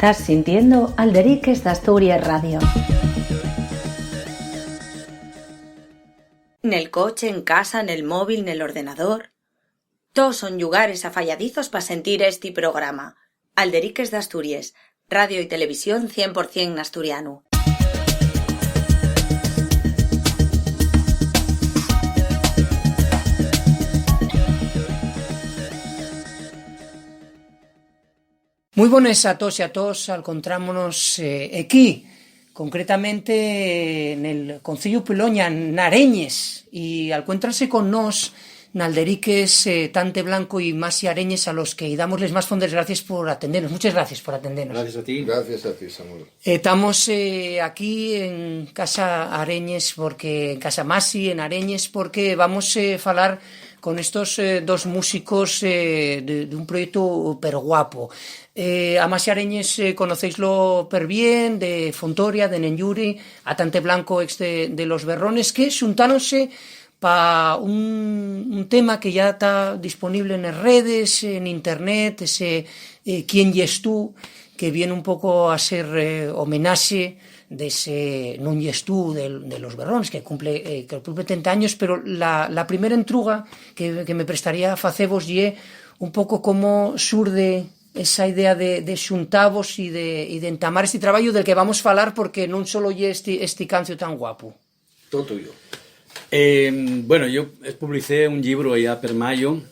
Estás sintiendo Alderiques de Asturias Radio. Nel coche, en casa, nel móvil, nel ordenador. Todos son lugares afalladizos para sentir este programa. Alderiques de Asturias, radio y televisión 100% asturiano. Muy buenas a todos y a todos, encontrámonos aquí, concretamente en el Concello Piloña, Nareñes, y al encontrarse con nos, Nalderiques, Tante Blanco y Masi Areñes, a los que damos les más fondas gracias por atendernos. Muchas gracias por atendernos. Gracias a ti. Gracias a ti, Samuel. Estamos aquí en Casa Areñes, en Casa Masi, en Areñes, porque vamos a hablar con estos dos músicos de un proyecto per guapo. A Masi Areñes conocéislo per bien, de Fontoria, de Nenyuri, a Tante Blanco, ex de Los Berrones, que xuntáronse para un tema que ya está disponible en las redes, en internet, ese ¿Quién yes tú?, que viene un poco a ser homenaje de ese Non yes tú de Los Berrones, que cumple 30 años, pero la primera entruga que me prestaría a facevos ye un poco como surde esa idea de xuntavos y de entamar este traballo del que vamos a falar, porque non solo ye este cancio tan guapo. Todo tuyo. Bueno, yo publicé un libro allá per mayo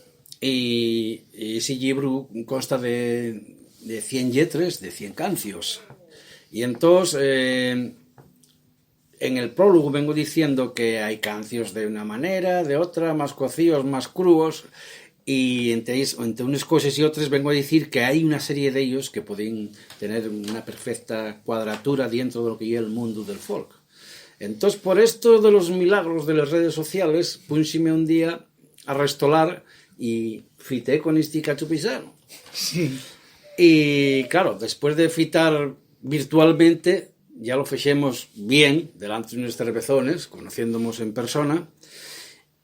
y ese libro consta de 100 lletres, de 100 cancios. Y entonces, en el prólogo vengo diciendo que hay cancios de una manera, de otra, más cocidos, más crudos, y entre unas cosas y otras vengo a decir que hay una serie de ellos que pueden tener una perfecta cuadratura dentro de lo que es el mundo del folk. Entonces, por esto de los milagros de las redes sociales, púnsime un día a restolar y fité con este cachupisano. Sí. Y claro, después de fitar virtualmente, ya lo fechemos bien delante de unos cervezones, conociéndonos en persona,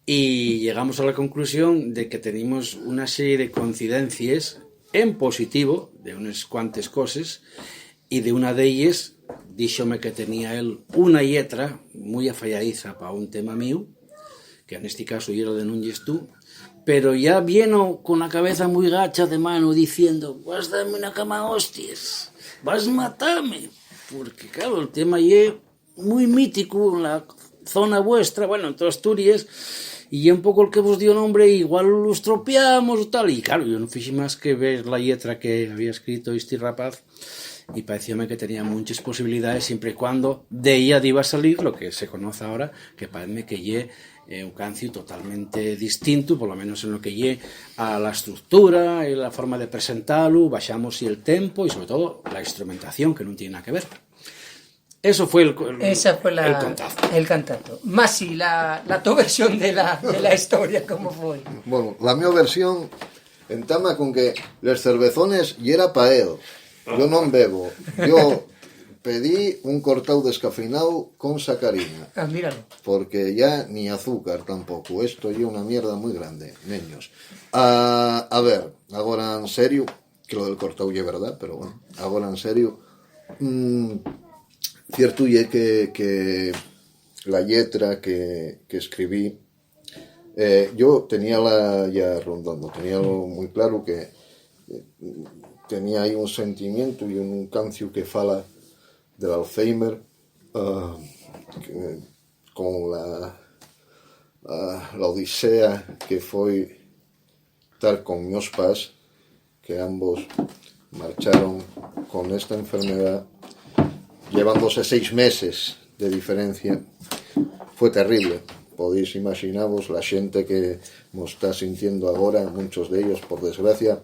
y llegamos a la conclusión de que tenemos una serie de coincidencias en positivo de unas cuantas cosas, y de una de ellas díxome que tenía él una letra muy afalladiza para un tema mío, que en este caso era de Non yes tú, pero ya viene con la cabeza muy gacha de mano diciendo: vas a darme una cama hostias, vas a matarme, porque claro, el tema es muy mítico en la zona vuestra, bueno, en toda Asturias, y es un poco el que vos dio nombre, igual lo estropeamos o tal, y claro, yo no fixe más que ver la letra que había escrito este rapaz, y parecíame que tenía muchas posibilidades siempre y cuando de ella iba a salir lo que se conoce ahora, que parece que lle un cancio totalmente distinto, por lo menos en lo que lle a la estructura y la forma de presentarlo, bajamos y el tempo y sobre todo la instrumentación, que no tiene nada que ver. Eso fue el contazo. El cantato. Masi, la tu versión de la historia, ¿cómo fue? Bueno, la mi versión entama con que los cervezones y era pa él. Yo non bebo. Yo pedí un cortado descafeinado con sacarina. Ah, míralo. Porque ya ni azúcar tampoco. Esto es una mierda muy grande, niños. A ver, ahora en serio, que lo del cortado es verdad, pero bueno, ahora en serio, cierto es que la letra que escribí, yo tenía ya rondando, tenía muy claro que tenía ahí un sentimiento y un cancio que fala del Alzheimer, con la odisea que fue estar con mis pais, que ambos marcharon con esta enfermedad, llevándose 6 meses de diferencia. Fue terrible. Podéis imaginaros la gente que nos está sintiendo ahora, muchos de ellos, por desgracia,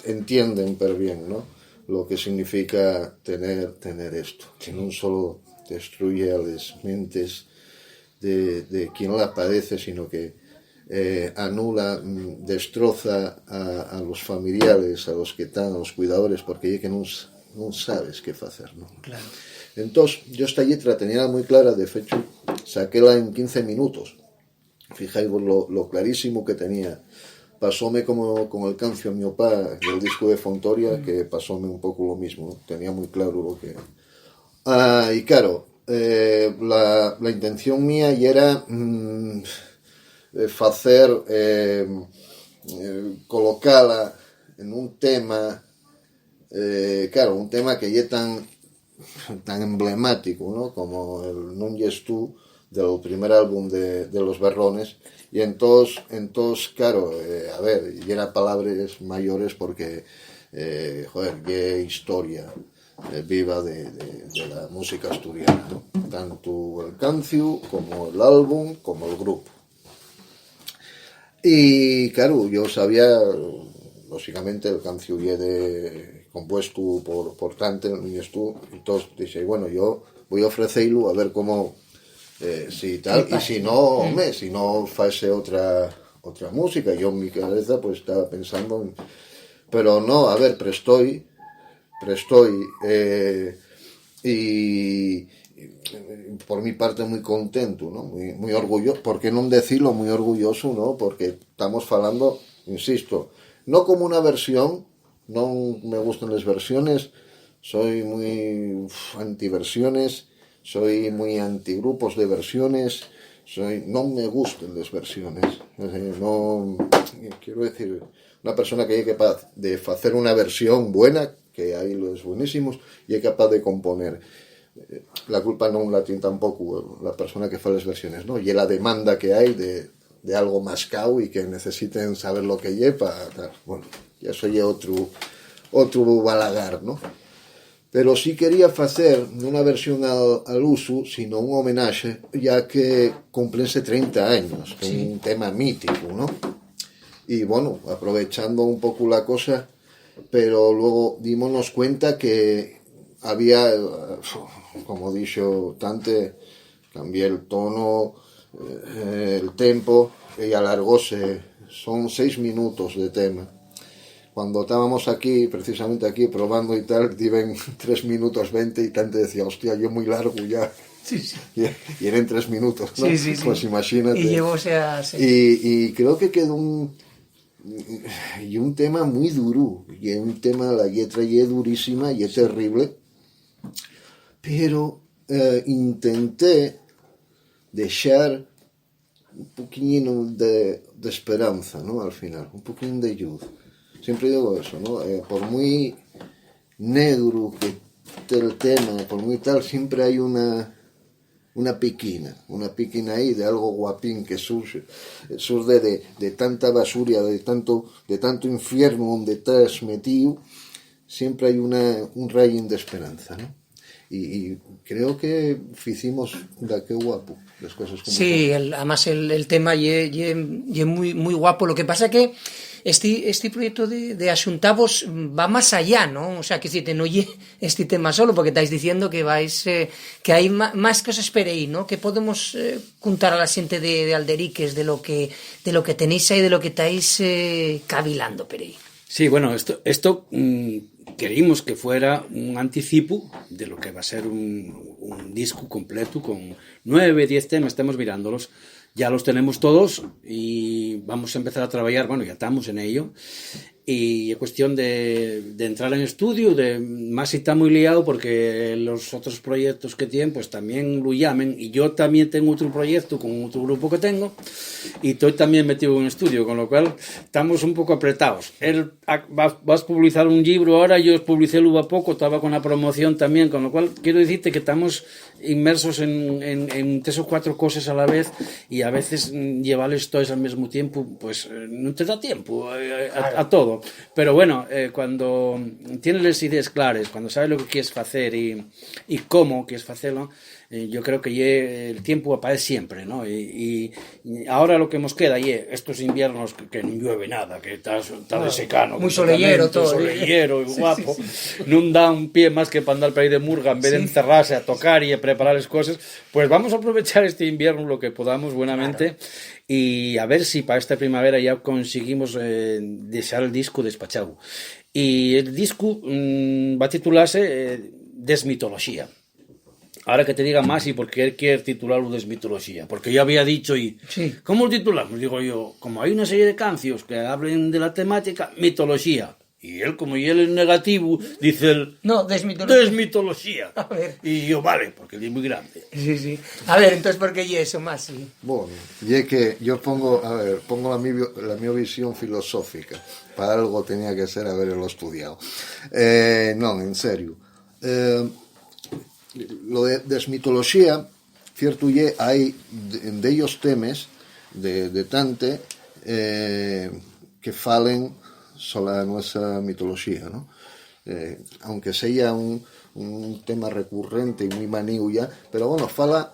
entienden per bien, ¿no?, lo que significa tener esto, que no solo destruye a las mentes de quien la padece, sino que anula, destroza a los familiares, a los que están, a los cuidadores, porque ya que no sabes qué hacer, ¿no? Claro. Entonces, yo esta letra tenía muy clara, de hecho, saquéla en 15 minutos. Fijáis lo clarísimo que tenía pasóme como con el cancio a mi opá del disco de Fontoria, que pasóme un pouco lo mismo, ¿no? Tenía muy claro lo que... y claro, la intención mía era facer, colocala en un tema, claro, un tema que é tan emblemático, ¿no? Como el Non Yes Tú, del primer álbum de Los Berrones, y entonces claro, a ver, y era palabras mayores porque, joder, qué historia viva de la música asturiana, ¿no? Tanto el cancio como el álbum como el grupo. Y claro, yo sabía, lógicamente, el cancio compuesto por Tante, el niño tú, entonces dije, bueno, yo voy a ofrecerlo a ver cómo, si tal, y si no, hombre, si no fuese otra música. Yo en mi cabeza pues estaba pensando en, pero no, a ver, prestoy, y por mi parte muy contento, ¿no? Muy orgulloso, ¿por qué no decirlo? Muy orgulloso, ¿no? Porque estamos hablando, insisto, no como una versión, no me gustan las versiones, soy muy antiversiones, soy muy antigrupos de versiones, no me gustan las versiones, no, quiero decir, una persona que es capaz de hacer una versión buena, que hay los buenísimos, y es capaz de componer. La culpa non la tiene tampoco la persona que fa las versiones, ¿no? Y la demanda que hay de algo más cao y que necesiten saber lo que lleva, bueno, ya eso ya otro balagar, ¿no? Pero sí quería hacer una versión al uso, sino un homenaje, ya que cumplense 30 años, que es un tema mítico, ¿no? Y bueno, aprovechando un poco la cosa, pero luego dimos cuenta que había, como dicho Tante, cambié el tono, el tempo, y alargóse, son 6 minutos de tema. Cuando estábamos aquí, precisamente aquí, probando y tal, diven 3 minutos 20 y Tante decía, hostia, yo muy largo ya. Sí, sí. Y eran 3 minutos, ¿no? Sí. Pues imagínate. Y llevóse a... Sí. Y creo que quedó un tema muy duro, y un tema, la letra y es durísima y es terrible, pero intenté dejar un poquito de esperanza, ¿no? Al final, un poquito de ayuda. Siempre digo eso, ¿no? Por muy negro que esté el tema, por muy tal, siempre hay una piquina ahí de algo guapín que surge de tanta basura, de tanto infierno donde estás metido, siempre hay un rayo de esperanza, ¿no? Y creo que hicimos da qué guapo las cosas como sí, además el tema ye muy, muy guapo. Lo que pasa que este proyecto de Axuntavos va más allá, ¿no? O sea, que si te no oye este tema solo, porque estáis diciendo que vais que hay más cosas por ahí, ¿no? Que podemos contar a la gente de Alderiques de lo que tenéis ahí, de lo que estáis cavilando por ahí. Sí, bueno, esto queríamos que fuera un anticipo de lo que va a ser un disco completo con 9, 10 temas, estamos mirándolos. Ya los tenemos todos y vamos a empezar a trabajar, bueno, ya estamos en ello, y es cuestión de entrar en estudio, más si está muy liado porque los otros proyectos que tienen pues también lo llamen, y yo también tengo otro proyecto con otro grupo que tengo y estoy también metido en estudio, con lo cual estamos un poco apretados. Él vas a publicar un libro ahora, yo publicé luego a poco, estaba con la promoción también, con lo cual quiero decirte que estamos inmersos en 3 o 4 cosas a la vez, y a veces llevarles todas al mismo tiempo pues no te da tiempo a todo. Pero bueno, cuando tienes las ideas claras, cuando sabes lo que quieres hacer y cómo quieres hacerlo, yo creo que el tiempo aparece siempre, ¿no? Y ahora lo que nos queda estos inviernos que no llueve nada, que está de secano, muy solellero todo, solellero y guapo, no da un pie más que para andar por ahí de murga en vez de encerrarse a tocar y a preparar las cosas. Pues vamos a aprovechar este invierno lo que podamos buenamente, y a ver si para esta primavera ya conseguimos dejar el disco despachado. Y el disco va a titularse Desmitología. ahora que te diga más y porque él quiere titularlo Desmitoloxía, porque yo había dicho y Sí. ¿cómo lo titulamos? Digo yo, como hay una serie de canciones que hablen de la temática, mitología. Y él, como y él es negativo, dice el No, desmitología. Desmitoloxía. A ver. Y yo, vale, porque él es muy grande. Sí, sí. A ver, entonces, ¿por qué y eso más? Sí. Bueno, y es que yo pongo la mi visión filosófica. Para algo tenía que ser haberlo estudiado. No, en serio. Lo de desmitoloxía, cierto ye, hai de ellos temes de Tante que falen sobre a nuestra mitoloxía, ¿no? Aunque sea un tema recurrente y muy maniu ya, pero bueno, fala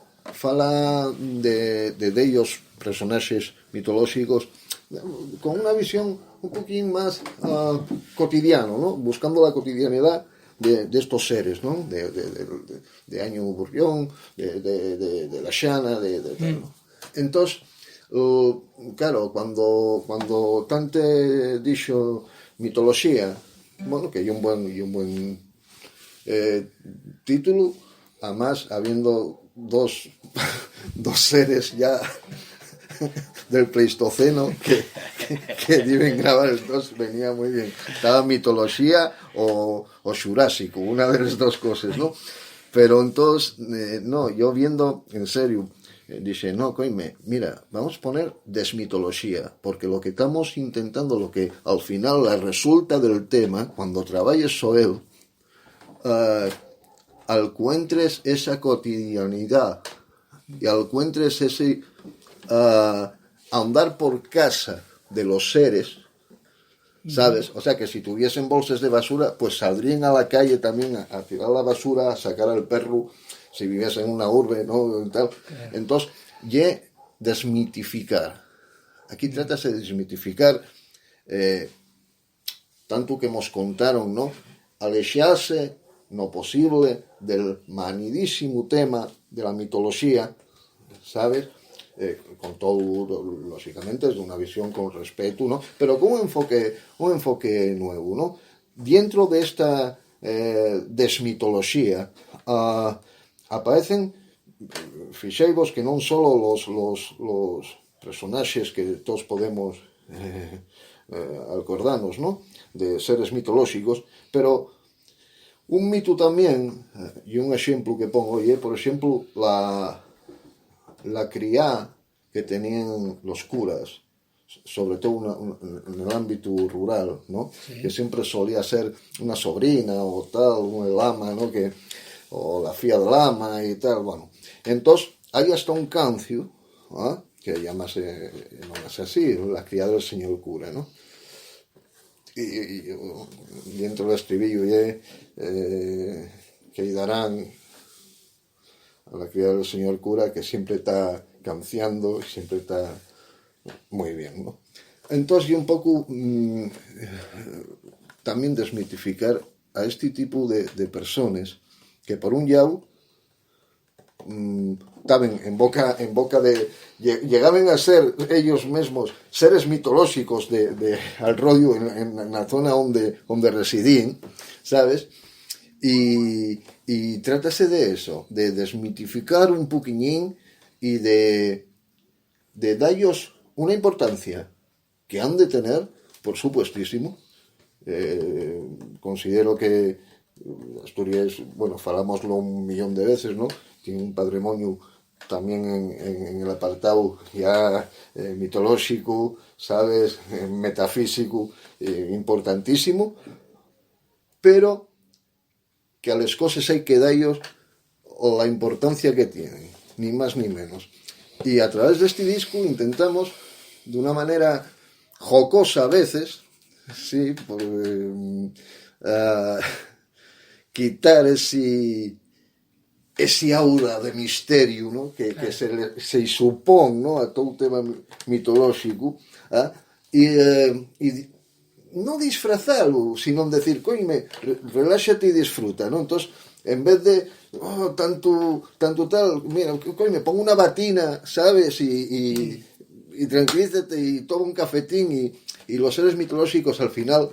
de ellos personajes mitológicos con una visión un poquín más cotidiano, ¿no? Buscando la cotidianidad de estos seres, ¿no? De Año Burrión, de la Xana, ¿no? Entonces, claro, cuando Tante dixo mitoloxía, bueno, que hay un buen título, además habiendo dos seres ya del Pleistoceno que deben grabar, entonces venía muy bien. Estaba mitología o Xurásico, una de las dos cosas, ¿no? Pero entonces, no, yo viendo, en serio, dice, no, coime, mira, vamos a poner desmitología, porque lo que estamos intentando, lo que al final la resulta del tema, cuando trabajes sobre él, encuentres esa cotidianidad y encuentres ese andar por casa de los seres, ¿sabes? O sea, que si tuviesen bolsas de basura, pues saldrían a la calle también a tirar la basura, a sacar al perro, si viviesen en una urbe, ¿no? Y tal. Entonces, desmitificar. Aquí trátase de desmitificar tanto que nos contaron, ¿no? Alexarse no posible del manidísimo tema de la mitología, ¿sabes? Con todo, lógicamente, desde una visión con respeto, ¿no? Pero con un enfoque nuevo, ¿no? Dentro de esta desmitología aparecen, fixeivos que non só los personaxes que todos podemos acordarnos, ¿no? De seres mitolóxicos, pero un mito tamén, e un exemplo que pongo, é, por exemplo, la criá que tenían los curas, sobre todo en el ámbito rural, ¿no? Sí. Que siempre solía ser una sobrina o tal, una lama, ¿no? O la fía de lama y tal, bueno. Entonces, hay hasta un cancio, ¿eh? Que llamase, no es así, la criada del señor cura, ¿no? Y dentro del estribillo que darán a la criada del señor cura, que siempre está canciando, siempre está muy bien, ¿no? Entonces, yo un poco también desmitificar a este tipo de personas que por un lado estaban en boca de llegaban a ser ellos mismos seres mitológicos al rollo en la zona donde residían, ¿sabes? Y trátase de eso, de desmitificar un poquillín y de darles una importancia que han de tener, por supuestísimo. Considero que Asturias, bueno, falámoslo un millón de veces, ¿no? Tiene un patrimonio también en el apartado ya mitológico, ¿sabes? Metafísico, importantísimo, pero que a las cosas hay que darles la importancia que tienen, ni más ni menos. Y a través de este disco intentamos, de una manera jocosa a veces, sí, quitar ese aura de misterio, ¿no? que se supone, ¿no? A todo un tema mitológico, ¿eh? Y no disfrazarlo, sino decir, coñme, reláxate y disfruta, ¿no? Entonces, en vez de tanto tal, mira, coñme, pongo una batina, ¿sabes? Y tranquilízate y toma un cafetín y los seres mitológicos al final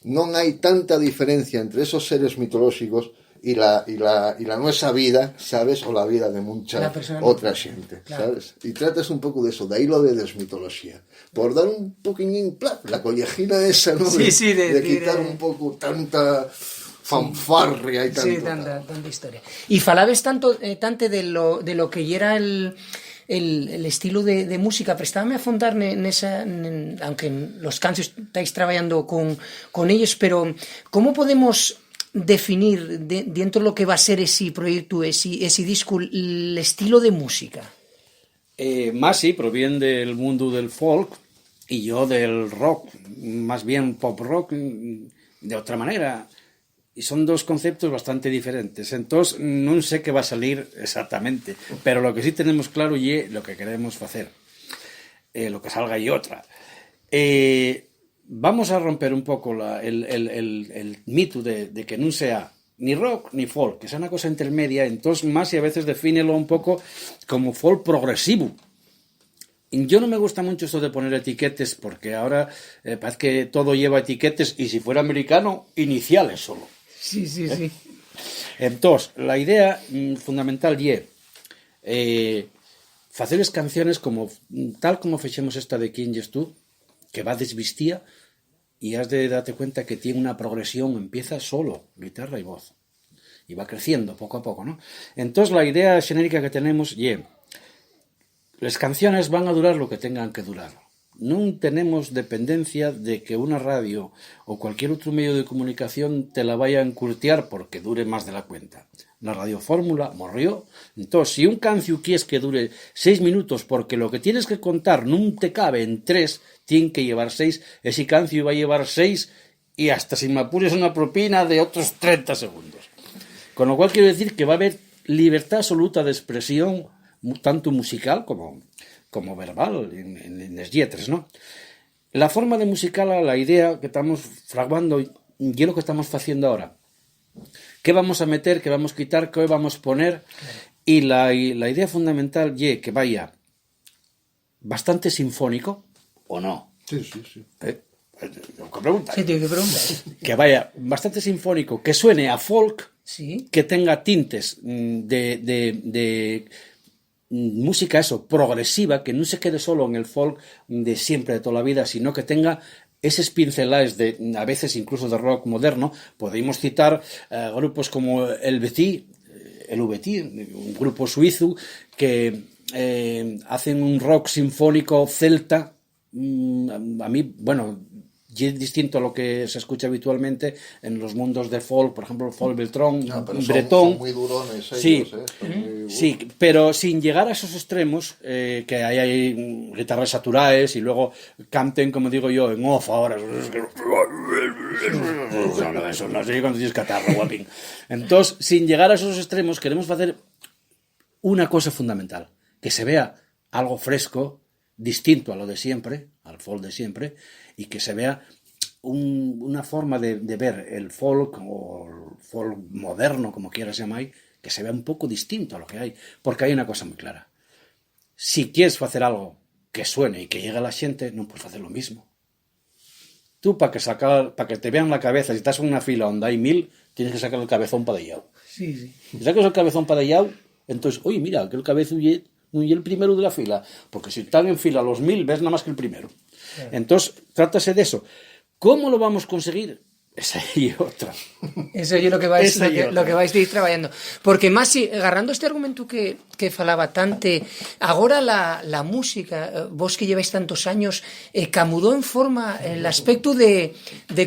no hay tanta diferencia entre esos seres mitológicos y la nuestra vida, ¿sabes? O la vida de mucha otra gente, claro. ¿sabes? Y tratas un poco de eso, de ahí lo de desmitología. Por dar un poquín, la collejina esa, ¿no? Sí, de quitar un poco tanta fanfarria y tanto. Sí, tanta historia. Y falabes tanto de lo que era el estilo de música, prestábame a afondar aunque en los canciones estáis trabajando con ellos, pero ¿cómo podemos definir dentro de lo que va a ser ese proyecto, ese disco, el estilo de música? Masi proviene del mundo del folk y yo del rock, más bien pop rock, de otra manera. Y son dos conceptos bastante diferentes. Entonces, no sé qué va a salir exactamente, pero lo que sí tenemos claro es lo que queremos hacer. Lo que salga y otra. Vamos a romper un poco el mito de que no sea ni rock ni folk, que sea una cosa intermedia. Entonces, más y a veces defínelo un poco como folk progresivo. Yo no me gusta mucho esto de poner etiquetes, porque ahora parece que todo lleva etiquetes, y si fuera americano, iniciales solo. Sí. Entonces, la idea fundamental es hacerles canciones tal como fechemos esta de Quién Yes Tú, que va desvistía, y has de darte cuenta que tiene una progresión, empieza solo, guitarra y voz, y va creciendo poco a poco, ¿no? Entonces, la idea genérica que tenemos es las canciones van a durar lo que tengan que durar. No tenemos dependencia de que una radio o cualquier otro medio de comunicación te la vaya a encurtear porque dure más de la cuenta. La radiofórmula morrió. Entonces, si un cancio quieres que dure 6 minutos porque lo que tienes que contar no te cabe en 3, tiene que llevar 6, ese cancio va a llevar 6 y hasta si me apures una propina de otros 30 segundos. Con lo cual quiero decir que va a haber libertad absoluta de expresión, tanto musical como verbal, en las letras, ¿no? La forma de musical, la idea que estamos fraguando, y es lo que estamos haciendo ahora. ¿Qué vamos a meter, qué vamos a quitar, qué vamos a poner? Y la idea fundamental es que vaya bastante sinfónico, ¿o no? Sí. Tengo que preguntar. Sí, tengo que preguntar. Que vaya bastante sinfónico, que suene a folk, sí, que tenga tintes de música progresiva, que no se quede solo en el folk de siempre, de toda la vida, sino que tenga esas pinceladas a veces incluso de rock moderno. Podemos citar grupos como el VT, un grupo suizo que hacen un rock sinfónico celta. A mí, bueno, es distinto a lo que se escucha habitualmente en los mundos de folk, por ejemplo, folk bretón, son muy durones ellos, sí, sí, pero sin llegar a esos extremos, que hay guitarras saturadas y luego canten, como digo yo, en off ahora. Eso no sé cuando tienes catarro, guapín. Entonces, sin llegar a esos extremos, queremos hacer una cosa fundamental, que se vea algo fresco, distinto a lo de siempre, al folk de siempre, y que se vea una forma de ver el folk o el folk moderno, como quieras llamar, que se vea un poco distinto a lo que hay, porque hay una cosa muy clara. Si quieres hacer algo que suene y que llegue a la gente, no puedes hacer lo mismo. Tú, para que te vean la cabeza, si estás en una fila donde hay 1000, tienes que sacar el cabezón para allá. Sí. Si sacas el cabezón para allá, entonces, oye, mira, que el cabezón no es el primero de la fila, porque si están en fila los 1000, ves nada más que el primero. Claro. Entonces, trátase de eso. ¿Cómo lo vamos a conseguir? Esa y otra. Eso es lo que vais a ir trabajando. Porque más si, agarrando este argumento que falaba Tante, ahora la música, vos que lleváis tantos años, camudó en forma el aspecto de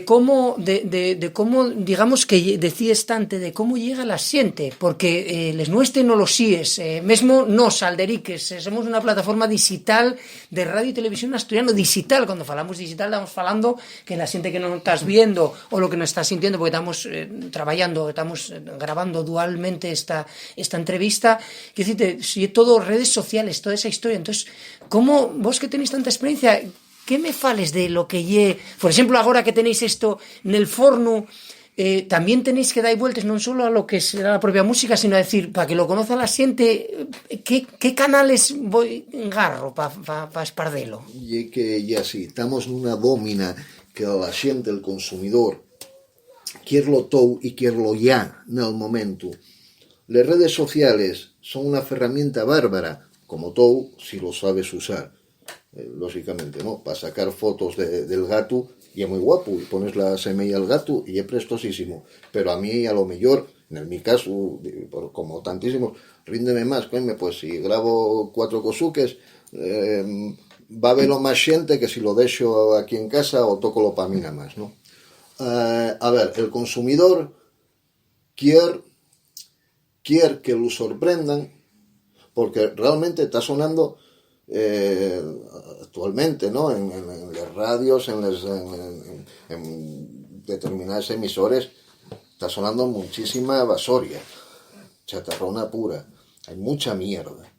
cómo, digamos que decías Tante, de cómo llega la xente, porque les nuestre no lo síes, mesmo nos, Alderiques, somos una plataforma digital de radio y televisión asturiano digital. Cuando falamos digital estamos falando que la xente que no estás viendo o lo que nos estás sintiendo, porque estamos trabajando, estamos grabando dualmente esta entrevista, quiero decirte, si todo redes sociales, toda esa historia. Entonces, ¿cómo vos que tenéis tanta experiencia, qué me fales de lo que lle, por ejemplo, ahora que tenéis esto en el forno, también tenéis que dar vueltas no solo a lo que será la propia música, sino a decir, para que lo conozca la xente, ¿qué canales voy engarro para espardelo? Y que ya sí, estamos nunha dómina que a la xente, el consumidor, quiero todo y quiero ya, en el momento. Las redes sociales son una herramienta bárbara, como todo, si lo sabes usar. Lógicamente, ¿no? Para sacar fotos del gato, y es muy guapo, y pones la semilla al gato, y es prestosísimo. Pero a mí, a lo mejor, en mi caso, como tantísimos, ríndeme más, coño, pues si grabo 4 cosuques, va a verlo más gente que si lo dejo aquí en casa o toco lo para mí nada más, ¿no? A ver, el consumidor quiere que lo sorprendan, porque realmente está sonando actualmente, ¿no? En las radios, en determinadas emisores, está sonando muchísima basoria, chatarrona pura. Hay mucha mierda.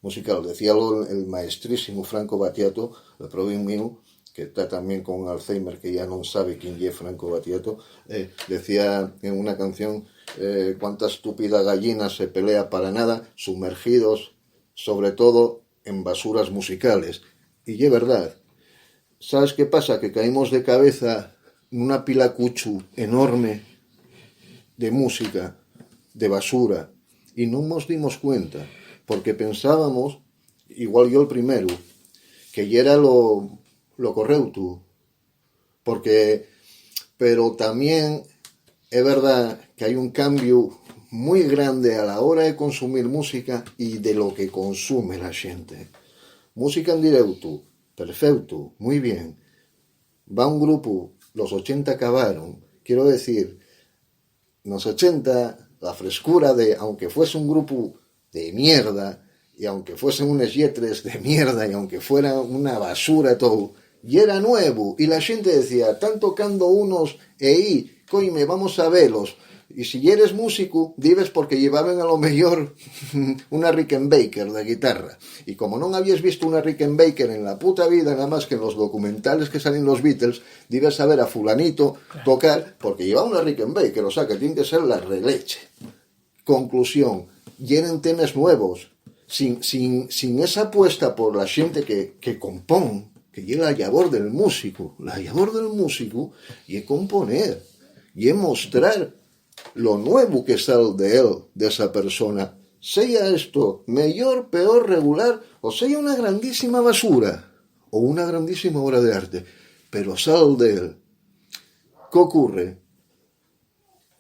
Música, lo decía el maestrísimo Franco Battiato, el provin mío, que está también con Alzheimer, que ya no sabe quién es Franco Battiato, decía en una canción, cuánta estúpida gallina se pelea para nada, sumergidos sobre todo en basuras musicales. Y es verdad. ¿Sabes qué pasa? Que caímos de cabeza en una pila cuchu enorme de música, de basura, y no nos dimos cuenta, porque pensábamos, igual yo el primero, que ya era lo correcto, pero también es verdad que hay un cambio muy grande a la hora de consumir música y de lo que consume la gente. Música en directo, perfecto, muy bien. Va un grupo, los 80 acabaron, quiero decir, en los 80 la frescura de, aunque fuese un grupo de mierda, y aunque fuesen unos yetres de mierda, y aunque fuera una basura todo, y era nuevo, y la gente decía, están tocando unos, coime, vamos a verlos. Y si eres músico, dives porque llevaban a lo mejor una Rickenbacker de guitarra. Y como no habías visto una Rickenbacker en la puta vida, nada más que en los documentales que salen los Beatles, debes saber a fulanito tocar porque lleva una Rickenbacker, o sea que tiene que ser la releche. Conclusión, llenen temas nuevos, sin esa apuesta por la gente que compone, que llega la labor del músico. La labor del músico y componer, y mostrar lo nuevo que sale de él, de esa persona, sea esto mejor, peor, regular, o sea una grandísima basura, o una grandísima obra de arte, pero sale de él. ¿Qué ocurre?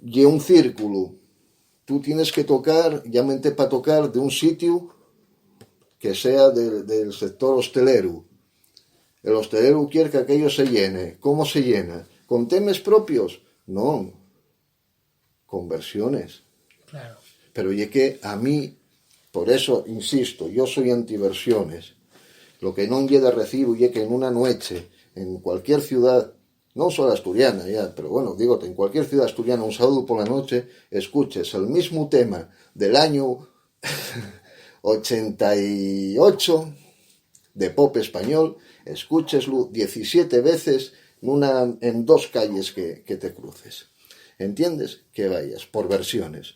Y un círculo, tú tienes que tocar, llámate para tocar de un sitio que sea del sector hostelero. El hostelero quiere que aquello se llene. ¿Cómo se llena? ¿Con temas propios? No. Con versiones. Claro. Pero y que a mí, por eso insisto, yo soy antiversiones. Lo que no llega recibo y que en una noche, en cualquier ciudad, no solo asturiana ya, pero bueno, digo, en cualquier ciudad asturiana, un sábado por la noche, escuches el mismo tema del año 88 de pop español, escúcheslo 17 veces en 2 calles que te cruces. ¿Entiendes? Que vayas por versiones.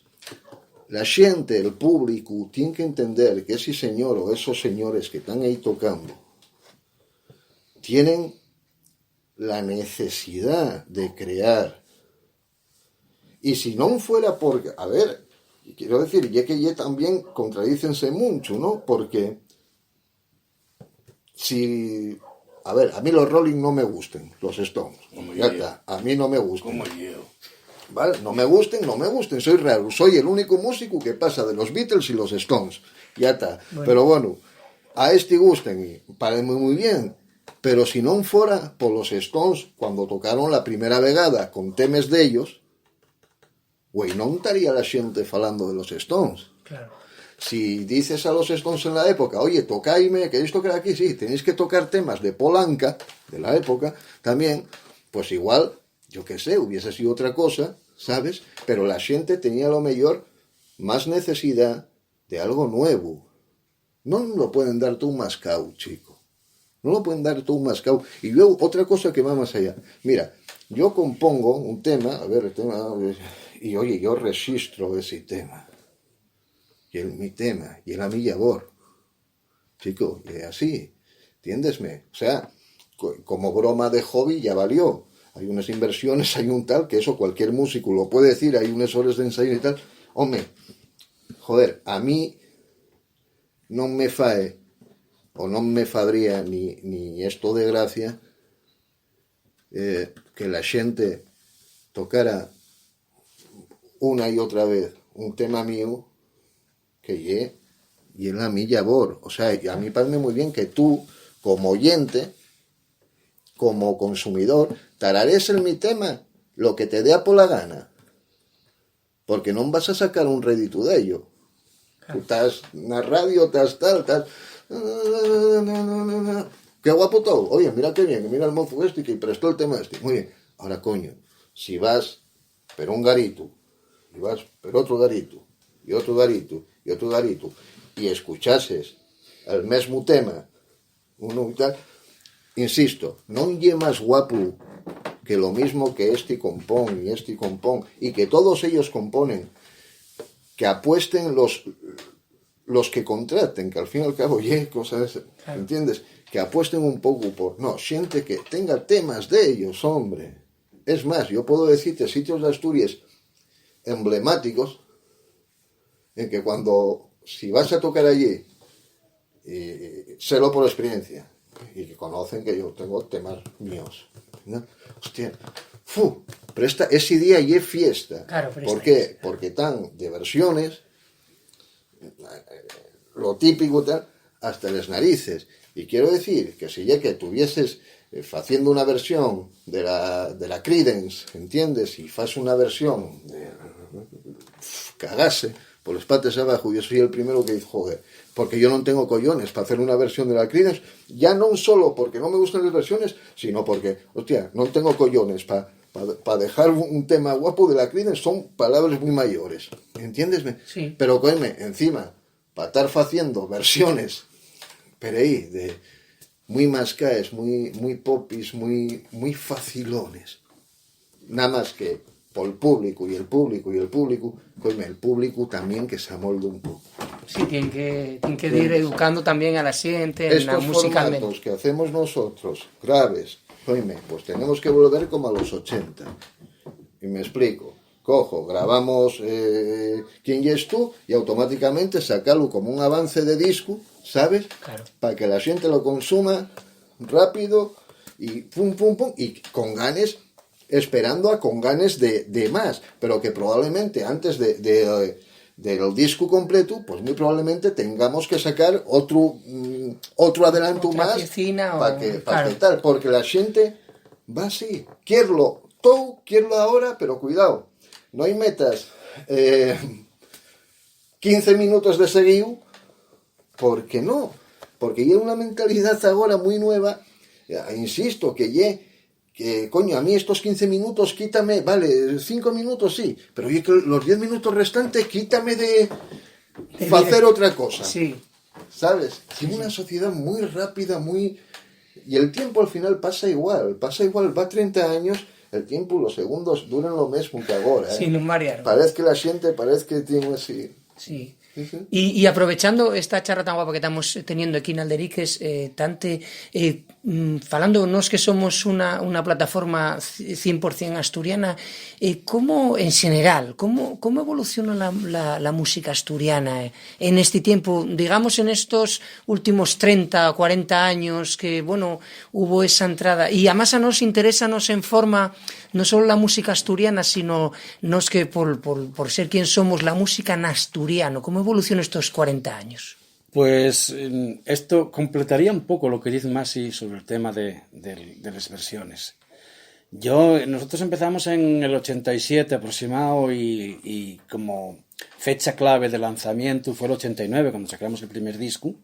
La gente, el público, tiene que entender que ese señor o esos señores que están ahí tocando tienen la necesidad de crear. Y si no fuera porque, a ver, quiero decir, ya que ya también contradícense mucho, ¿no? Porque si, a ver, a mí los Rolling no me gustan, los Stones, ya está, a mí no me gustan. Como yo. ¿Vale? No me gusten, soy raro, soy el único músico que pasa de los Beatles y los Stones, ya está. Bueno. Pero bueno, a este gusten y parece muy bien, pero si no fuera por los Stones cuando tocaron la primera vegada con temas de ellos, güey, no estaría la gente falando de los Stones. Claro. Si dices a los Stones en la época, oye, tocadme, ¿queréis tocar aquí? Sí, tenéis que tocar temas de Polanca, de la época, también, pues igual, yo qué sé, hubiese sido otra cosa, ¿sabes? Pero la gente tenía a lo mejor más necesidad de algo nuevo. No lo pueden dar tú un mascao, chico. No lo pueden dar tú un mascao. Y luego otra cosa que va más allá. Mira, yo compongo un tema, a ver, el tema, y oye, yo registro ese tema. Y mi tema, y el a mi labor. Chico, y así, ¿entiéndesme? O sea, como broma de hobby ya valió. hay unas inversiones, hay un tal, que eso cualquier músico lo puede decir, hay unas horas de ensayo y tal. Hombre, joder, a mí no me fae, o no me fabría ni esto de gracia, que la xente tocara una y otra vez un tema mío que y en la milla bor. O sea, a mí parece muy bien que tú, como oyente, como consumidor, tarares en mi tema lo que te dé a por la gana, porque no vas a sacar un rédito de ello. Claro. Tú estás en la radio, estás qué guapo todo, oye, mira qué bien, mira el mozo este que prestó el tema este, muy bien. Ahora, coño, si vas per un garito, y vas per otro garito, y otro garito, y otro garito, y escuchases el mesmo tema, uno y tal, insisto, non lle máis guapo que lo mismo que este compón, y que todos ellos componen, que apuesten los que contraten, que al fin y al cabo cosas, claro. ¿Entiendes? Que apuesten un pouco por, no, xente que tenga temas de ellos, hombre. Es más, yo puedo decirte sitios de Asturias emblemáticos en que si vas a tocar allí, sélo por experiencia, y que conocen que yo tengo temas míos, ¿no? Hostia, pero ese día y es fiesta. Claro, ¿Por qué? Porque están de versiones, lo típico tal, hasta las narices. Y quiero decir que si ya que estuvieses haciendo una versión de la Creedence, ¿entiendes? Y fas una versión cagase por los pates abajo, yo soy el primero que dice, joder, porque yo no tengo collones para hacer una versión de la Creedence, ya no solo porque no me gustan las versiones, sino porque, hostia, no tengo collones para dejar un tema guapo de la Creedence, son palabras muy mayores, ¿entiendesme? Sí. Pero coime, encima, para estar haciendo versiones pero ahí de muy mascaes, muy popis, muy facilones, nada más que por el público, coime, el público también que se amolde un poco. Sí, tienen que ir educando también a la gente en la música. Estos formatos que hacemos nosotros, graves, coime, pues tenemos que volver como a los 80. Y me explico. Cojo, grabamos quién es tú y automáticamente sacarlo como un avance de disco, ¿sabes? Claro. Para que la gente lo consuma rápido y pum, y con ganes, esperando con ganes de más, pero que probablemente antes del disco completo, pues muy probablemente tengamos que sacar otro adelanto más para que tal, porque la gente va así, quiero ahora, pero cuidado, no hay metas 15 minutos de seguido, porque no, porque hay una mentalidad ahora muy nueva, insisto, que coño, a mí estos 15 minutos quítame, vale, 5 minutos sí, pero los 10 minutos restantes quítame de hacer otra cosa, sí. ¿Sabes? Sí. Es una sociedad muy rápida, y el tiempo al final pasa igual, va 30 años, el tiempo, los segundos duran lo mismo que ahora. Sin un variar. Parece que la gente, que tiene así. Sí. Y aprovechando esta charla tan guapa que estamos teniendo aquí en Alderiques, falándonos que somos una plataforma 100% asturiana, ¿cómo en general, cómo evoluciona la música asturiana en este tiempo, digamos en estos últimos 30 o 40 años que, bueno, hubo esa entrada? Y además a nos interesa, nos informa no solo la música asturiana, sino nos que por ser quien somos, la música en asturiano, ¿cómo evoluciona estos 40 años? Pues esto completaría un poco lo que dice Masi sobre el tema de las versiones. Nosotros empezamos en el 87 aproximado y como fecha clave de lanzamiento fue el 89, cuando sacamos el primer disco,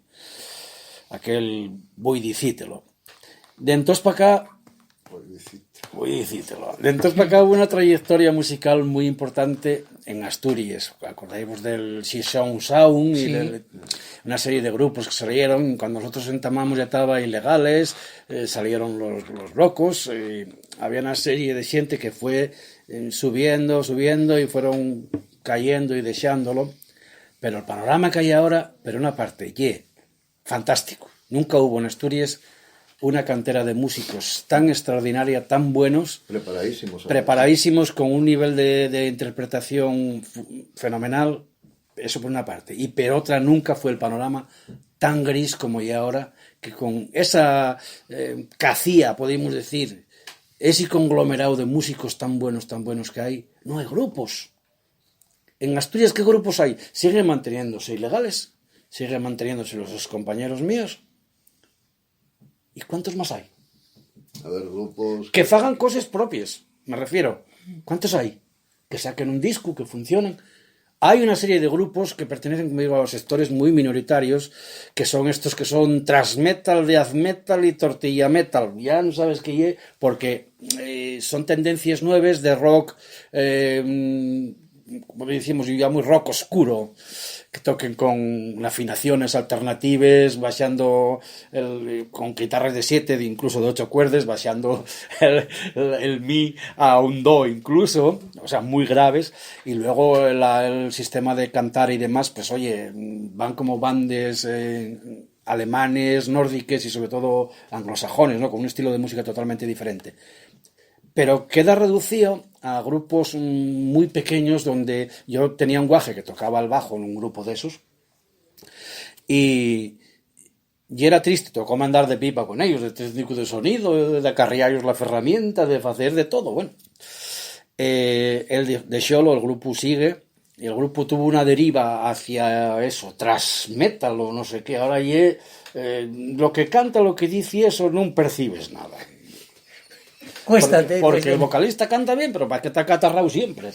aquel Voy dicítelo. De entonces para acá, de entonces para acá hubo una trayectoria musical muy importante en Asturias. Acordáis del Xixón Sound y de una serie de grupos que salieron. Cuando nosotros entamamos ya estaba Ilegales, salieron los Locos, había una serie de gente que fue subiendo y fueron cayendo y dejándolo. Pero el panorama que hay ahora, pero una parte, fantástico. Nunca hubo en Asturias una cantera de músicos tan extraordinaria, tan buenos, Preparadísimos, con un nivel de interpretación fenomenal, eso por una parte. Y por otra, nunca fue el panorama tan gris como ya ahora, que con esa cacía, podemos decir, ese conglomerado de músicos tan buenos que hay, no hay grupos. En Asturias, ¿qué grupos hay? Siguen manteniéndose ilegales, siguen manteniéndose los compañeros míos. ¿Y cuántos más hay? A ver, grupos... Que fagan cosas propias, me refiero. ¿Cuántos hay? Que saquen un disco, que funcionen. Hay una serie de grupos que pertenecen, como digo, a los sectores muy minoritarios, que son estos que son thrash metal, death metal y tortilla metal. Ya no sabes qué es, porque son tendencias nuevas de rock, como decimos, ya muy rock oscuro, que toquen con afinaciones alternativas, baixando con guitarras de 7, incluso de 8 cuerdas, baixando el mi a un do incluso, o sea, muy graves, y luego el sistema de cantar y demás, pues oye, van como bandes alemanes, nórdicos y sobre todo anglosajones, ¿no? Con un estilo de música totalmente diferente. Pero queda reducido a grupos muy pequeños, donde yo tenía un guaje que tocaba el bajo en un grupo de esos, y era triste, tocó mandar de pipa con ellos, de técnico de sonido, de acarrearlos la ferramenta, de hacer de todo, bueno. El de Xolo, el grupo sigue, y el grupo tuvo una deriva hacia eso, thrash metal o no sé qué, ahora lo que canta, lo que dice eso, no percibes nada. Porque el vocalista canta bien, pero para que está catarrao siempre.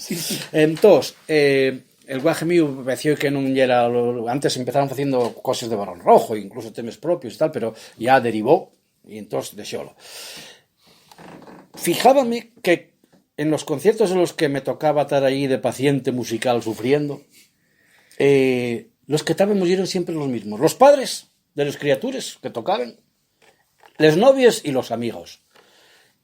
Entonces, el guaje mío pareció que non era... Antes empezaron haciendo cosas de Barón Rojo, incluso temas propios y tal, pero ya derivó, y entonces deixólo. Fijábame que en los conciertos en los que me tocaba estar ahí de paciente musical sufriendo, los que estábamos eran siempre los mismos. Los padres de las criaturas que tocaban, les novias y los amigos.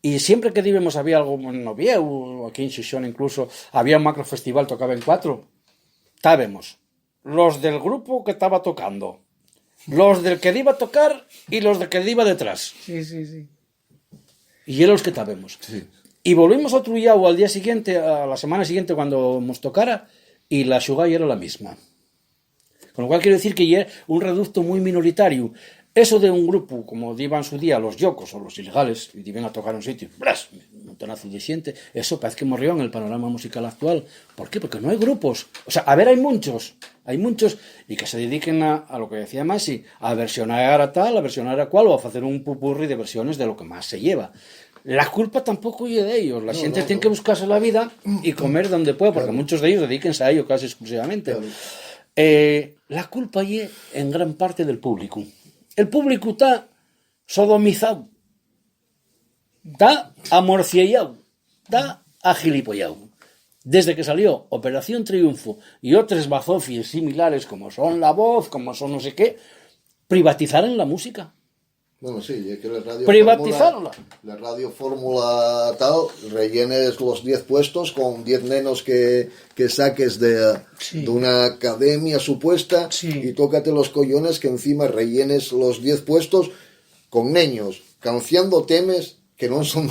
Y siempre que íbamos había algo en Novieu, aquí en Xixón incluso, había un macro festival, tocaban 4. Estábamos los del grupo que estaba tocando, los del que iba a tocar y los del que iba detrás. Sí, sí, sí. Y eran los que estábamos. Sí. Y volvimos a Trullau al día siguiente, a la semana siguiente cuando nos tocara, y la xugalla era la misma. Con lo cual quiero decir que ya un reducto muy minoritario. Eso de un grupo, como diban su día los yocos o los ilegales, y iban a tocar un sitio, ¡bras!, un montonazo de xente, eso parece que morrió en el panorama musical actual. ¿Por qué? Porque no hay grupos. O sea, a ver, hay muchos, y que se dediquen a lo que decía Masi, a versionar a tal, a versionar a cual, o a hacer un pupurri de versiones de lo que más se lleva. La culpa tampoco es de ellos. La gente tiene que buscarse la vida y comer donde pueda, porque muchos de ellos dedíquense a ello casi exclusivamente. La culpa es en gran parte del público. El público está sodomizado, está amorciellado, está agilipollado. Desde que salió Operación Triunfo y otras bazofias similares como son La Voz, como son no sé qué, privatizaron la música. Bueno, sí, es que la radio fórmula tal, rellenes los 10 puestos con 10 nenos que saques de una academia supuesta, y tócate los collones que encima rellenes los 10 puestos con niños, canciando temas que no son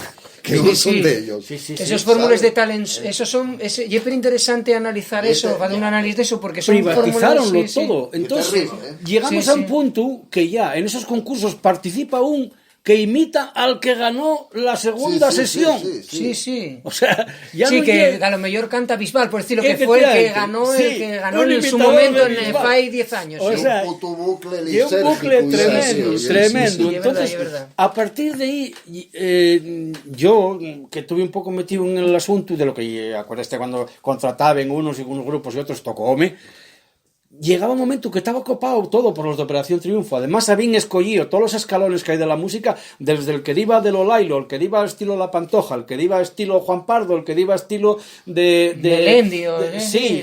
de ellos. Esos fórmulas de talents, esos son, es interesante analizar eso, hacer un análisis de eso, porque son privatizáronlo todo. Entonces, llegamos a un punto que ya en esos concursos participa un que imita al que ganó la segunda sesión. Sí. O sea, ya sí, no que a lo mejor canta Bisbal, por decirlo, que fue el que ganó en su momento en FAI 10 años. O sea, un bucle tremendo. Entonces, a partir de ahí, yo, que estuve un poco metido en el asunto de lo que, acuérdate cuando contrataban unos y unos grupos y otros, tocóme, llegaba un momento que estaba copado todo por los de Operación Triunfo. Además habían escogido todos los escalones que hay de la música, desde el que iba de Lolailo, el que iba estilo La Pantoja, el que iba estilo Juan Pardo, el que iba estilo de Endio. Sí.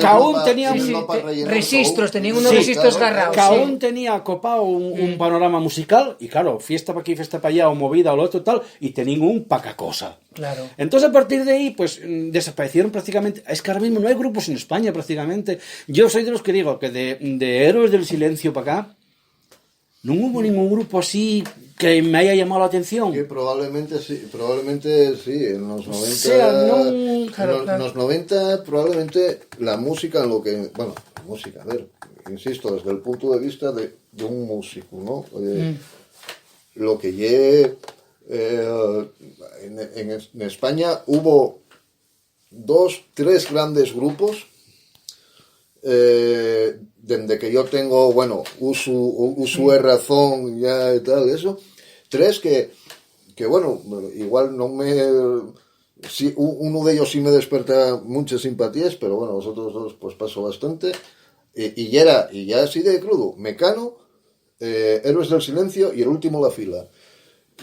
Caún tenía registros, tenían unos registros garrados. Caún tenía copado un panorama musical, y claro, fiesta para aquí, fiesta para allá, o movida o lo otro tal, y tenían un pacacosa. Claro. Entonces a partir de ahí pues desaparecieron prácticamente. Es que ahora mismo no hay grupos en España prácticamente. Yo soy de los que digo que de Héroes del Silencio para acá non hubo ningún grupo así que me haya llamado la atención. Que probablemente sí, en los 90... O sea, non... En los 90 probablemente la música en lo que... Bueno, música, a ver, insisto, desde el punto de vista de un músico, ¿no? Lo que en España hubo 2, 3 grandes grupos desde que yo tengo, bueno, uso de razón ya y tal, eso, 3 que bueno, igual no me... Sí, uno de ellos sí me desperta muchas simpatías, pero bueno, los otros 2 pues paso bastante, y ya así de crudo, Mecano, Héroes del Silencio y el último La Fila.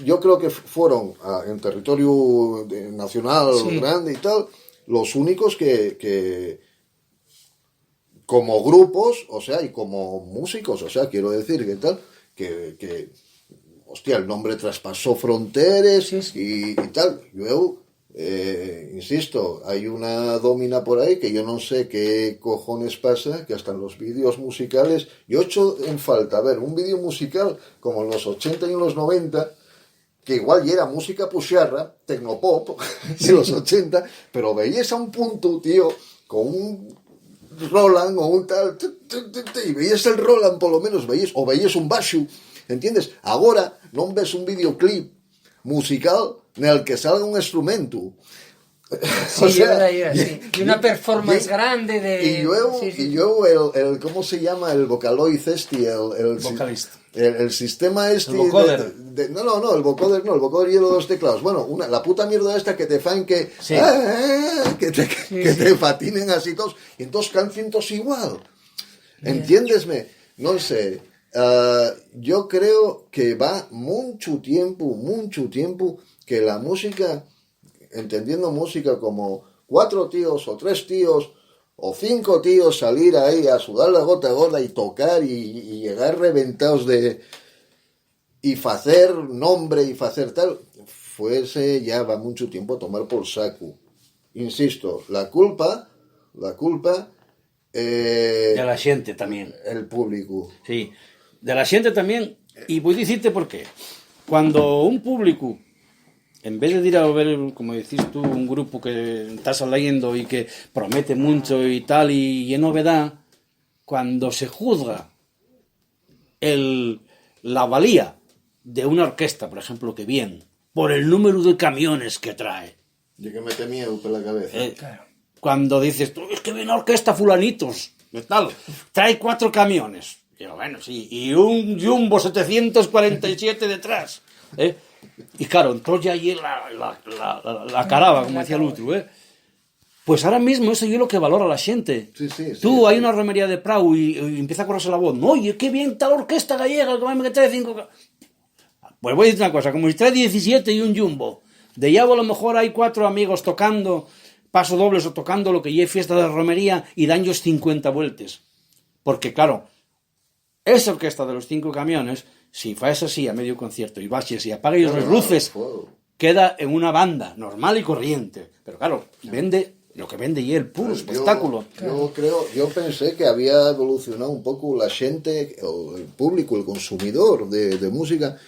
Yo creo que fueron en territorio nacional grande y tal, los únicos que como grupos, o sea, y como músicos, o sea, quiero decir que tal, que hostia, el nombre traspasó fronteras y tal. Yo, insisto, hay una domina por ahí que yo no sé qué cojones pasa, que hasta en los vídeos musicales, yo echo en falta, a ver, un vídeo musical como en los 80 y en los 90, que igual ya era música puxarra, tecnopop, de los 80, pero veías a un punto, tío, con un Roland o un tal, y veías el Roland, por lo menos veías un bashu, ¿entiendes? Ahora non ves un videoclip musical en el que salga un instrumento. Sí, o sea, y una performance grande de... Y luego el ¿cómo se llama? El Vocaloid el vocalista. El sistema el vocoder. No, el vocoder no, el vocoder y los 2 teclados. Bueno, la puta mierda esta que te fan que te patinen así todos, y entonces cantan todos igual. ¿Entiéndesme? No sé. Yo creo que va mucho tiempo que la música, entendiendo música como 4 tíos o 3 tíos o 5 tíos salir ahí a sudar la gota gorda y tocar y llegar reventados y hacer nombre y hacer tal, fuese ya va mucho tiempo a tomar por saco. Insisto, la culpa de la xente tamén. El público. Sí, de la xente tamén, e vou dicirte por qué. Cuando un público, en vez de ir a ver, como decís tú, un grupo que estás leyendo y que promete mucho y tal, y es novedad, cuando se juzga la valía de una orquesta, por ejemplo, que bien, por el número de camiones que trae. De que mete miedo por la cabeza. Claro. Cuando dices, tú, es que viene una orquesta fulanitos, de tal, trae 4 camiones. Y yo, bueno, sí, y un Jumbo 747 detrás. Y claro, entonces ya allí la caraba, como decía el otro, Pues ahora mismo eso es lo que valora la gente. Sí, Tú, hay una romería de Prau y empieza a correrse la voz. No, oye, qué bien tal orquesta gallega, que trae 5... Pues voy a decir una cosa, como si trae 17 y un Jumbo, de llavo a lo mejor hay 4 amigos tocando paso dobles o tocando lo que ya es fiesta de romería y dan ellos 50 vueltas. Porque claro, esa orquesta de los 5 camiones, si faes así a medio concierto y baches y apagues las luces, queda en una banda normal y corriente. Pero claro, vende lo que vende y el puro espectáculo. Yo pensé que había evolucionado un poco la gente, el público, el consumidor de música,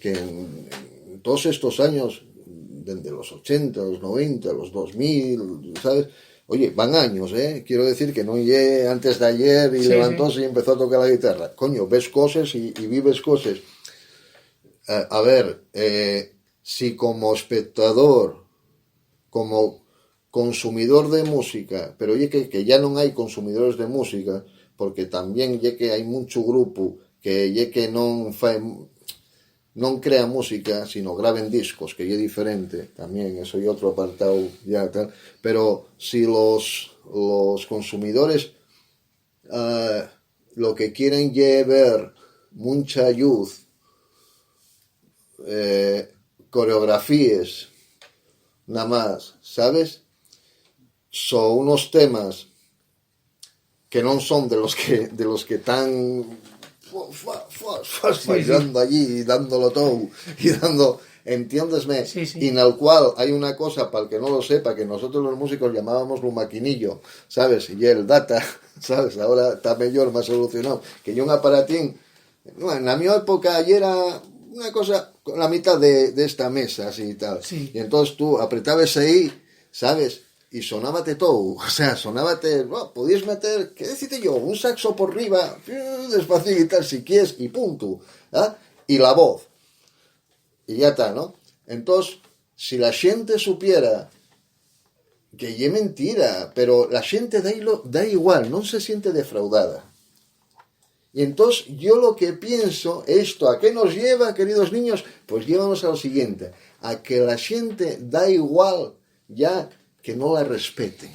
que en todos estos años, desde los 80, los 90, los 2000, ¿sabes? Oye, van años, Quiero decir que no llegué antes de ayer y levantóse y empezó a tocar la guitarra. Coño, ves cosas y vives cosas. A ver, si como espectador, como consumidor de música, pero oye que ya non hai consumidores de música, porque tamén lle que hai mucho grupo que lle que non crea música, sino graben discos, que é diferente, tamén, eso é outro apartado ya tal, pero si los consumidores lo que quieren lle ver mucha luz, coreografías, nada más, ¿sabes? Son unos temas que non son de los que están bailando allí y dándolo todo y dando, entiéndesme, y en el cual hay una cosa, para el que no lo sepa, que nosotros los músicos llamábamos un maquinillo, ¿sabes? Y el data, ¿sabes? Ahora está mejor, más solucionado, que hay un aparatín Bueno, en la mi época allí era una cosa con la mitad de esta mesa, así y tal. Sí. Y entonces tú apretabas ahí, ¿sabes? Y sonábate todo, o sea, sonábate, bueno, podías meter, ¿qué decirte yo? Un saxo por arriba, despacio y tal, si quieres, y punto, ¿ah? Y la voz, y ya está, ¿no? Entonces, si la gente supiera que es mentira, pero la gente da igual, no se siente defraudada. Y entonces yo lo que pienso, esto, ¿a qué nos lleva, queridos niños? Pues llévanos a lo siguiente, a que la gente da igual ya que no la respete.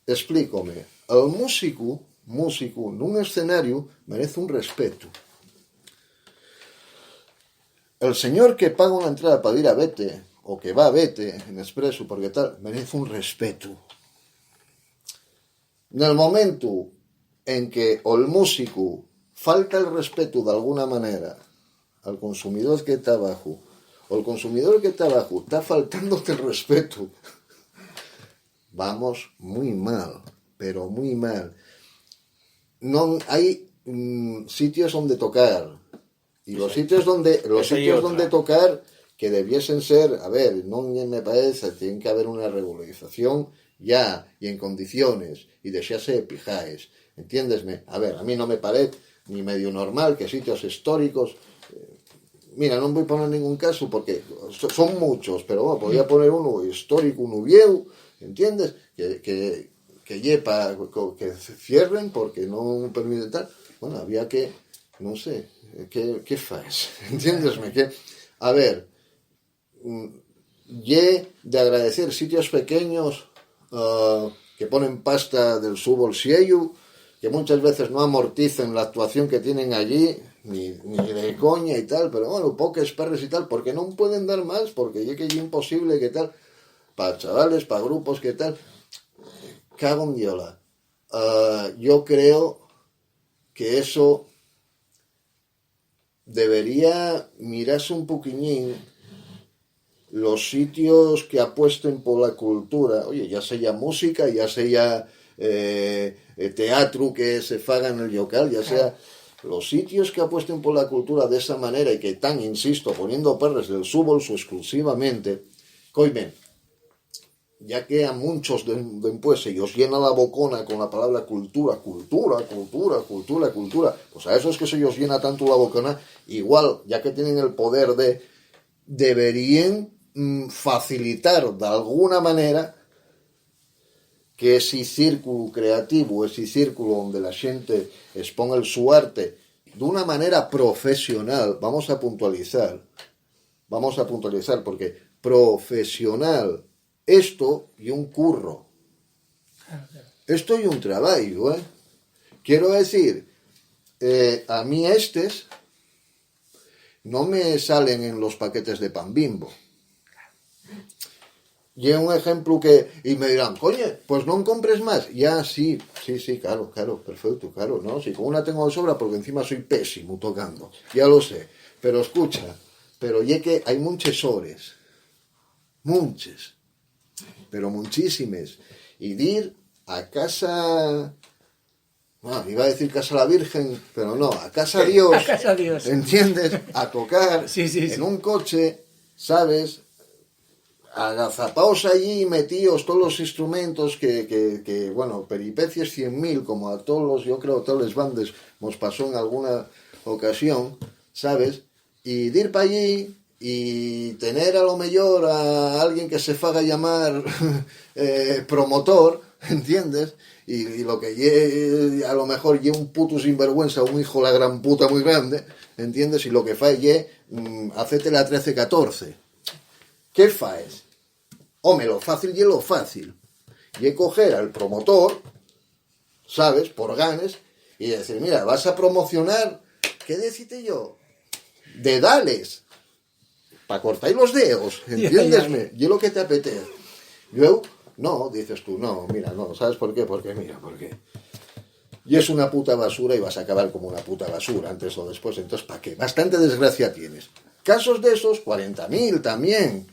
Explícame, el músico en un escenario merece un respeto. El señor que paga una entrada para ir a Vete, o que va a Vete en expreso, porque tal, merece un respeto. En el momento en que el músico falta el respeto de alguna manera al consumidor que está abajo, o el consumidor que está abajo está faltándote el respeto, vamos muy mal, pero muy mal. No hay sitios donde tocar, y los sitios donde tocar que debiesen ser, a ver, no me parece, tiene que haber una regularización ya y en condiciones y dejarse de pijaes, entiéndesme. A ver, a mí no me parece ni medio normal que sitios históricos, mira, no voy a poner ningún caso porque son muchos, pero bueno, podría poner uno histórico, uno viejo, ¿entiendes? Que cierren porque no permiten tal. Bueno, había que, no sé, ¿qué faz? ¿Entiéndesme? Que, a ver, de agradecer sitios pequeños que ponen pasta del su bolsillo, que muchas veces no amorticen la actuación que tienen allí, ni de coña y tal, pero bueno, pocos perres y tal, porque no pueden dar más, porque ya que es imposible que tal, para chavales, para grupos que tal, cago en diola. Yo creo que eso debería mirarse un poquillín los sitios que apuesten por la cultura, oye, ya sea música, ya sea teatro que se faga en el local, ya sea los sitios que apuesten por la cultura de esa manera y que están, insisto, poniendo perres del su bolso exclusivamente, coimen, ya que a muchos después se os llena la bocona con la palabra cultura, pues a esos que se os llena tanto la bocona, igual, ya que tienen el poder deberían facilitar de alguna manera que ese círculo creativo, ese círculo donde la gente exponga el su arte de una manera profesional, vamos a puntualizar, porque profesional, esto y un curro, esto y un trabajo, quiero decir, a mí no me salen en los paquetes de pan Bimbo. Y un ejemplo y me dirán, coño, pues no compres más. Ya, sí, claro, perfecto, claro, ¿no? Si con una tengo de sobra, porque encima soy pésimo tocando, ya lo sé. Pero escucha, ya que hay muchos sobres, pero muchísimas. Y de ir a casa, bueno, iba a decir casa la Virgen, pero no, a casa Dios, a casa Dios, ¿entiendes? A tocar sí. En un coche, ¿sabes? Agazapaos allí, metidos todos los instrumentos que bueno, peripecias 100.000, como a todos yo creo, todas las bandas nos pasó en alguna ocasión, ¿sabes? Y de ir para allí y tener a lo mejor a alguien que se faga llamar promotor, ¿entiendes? Y lo que a lo mejor lle un puto sinvergüenza, un hijo la gran puta muy grande, ¿entiendes? Y lo que fa lle hacete la 13-14. ¿Qué faes? Home, lo fácil y lo fácil. Y coger al promotor, ¿sabes? Por ganes, y decir, mira, vas a promocionar, ¿qué decite yo? Dedales. Para cortar los dedos, ¿entiéndesme? Y lo que te apetece. Luego, no, dices tú, no, mira, no, ¿sabes por qué? Porque y es una puta basura y vas a acabar como una puta basura antes o después, entonces ¿para qué? Bastante desgracia tienes. Casos de esos, 40.000 también.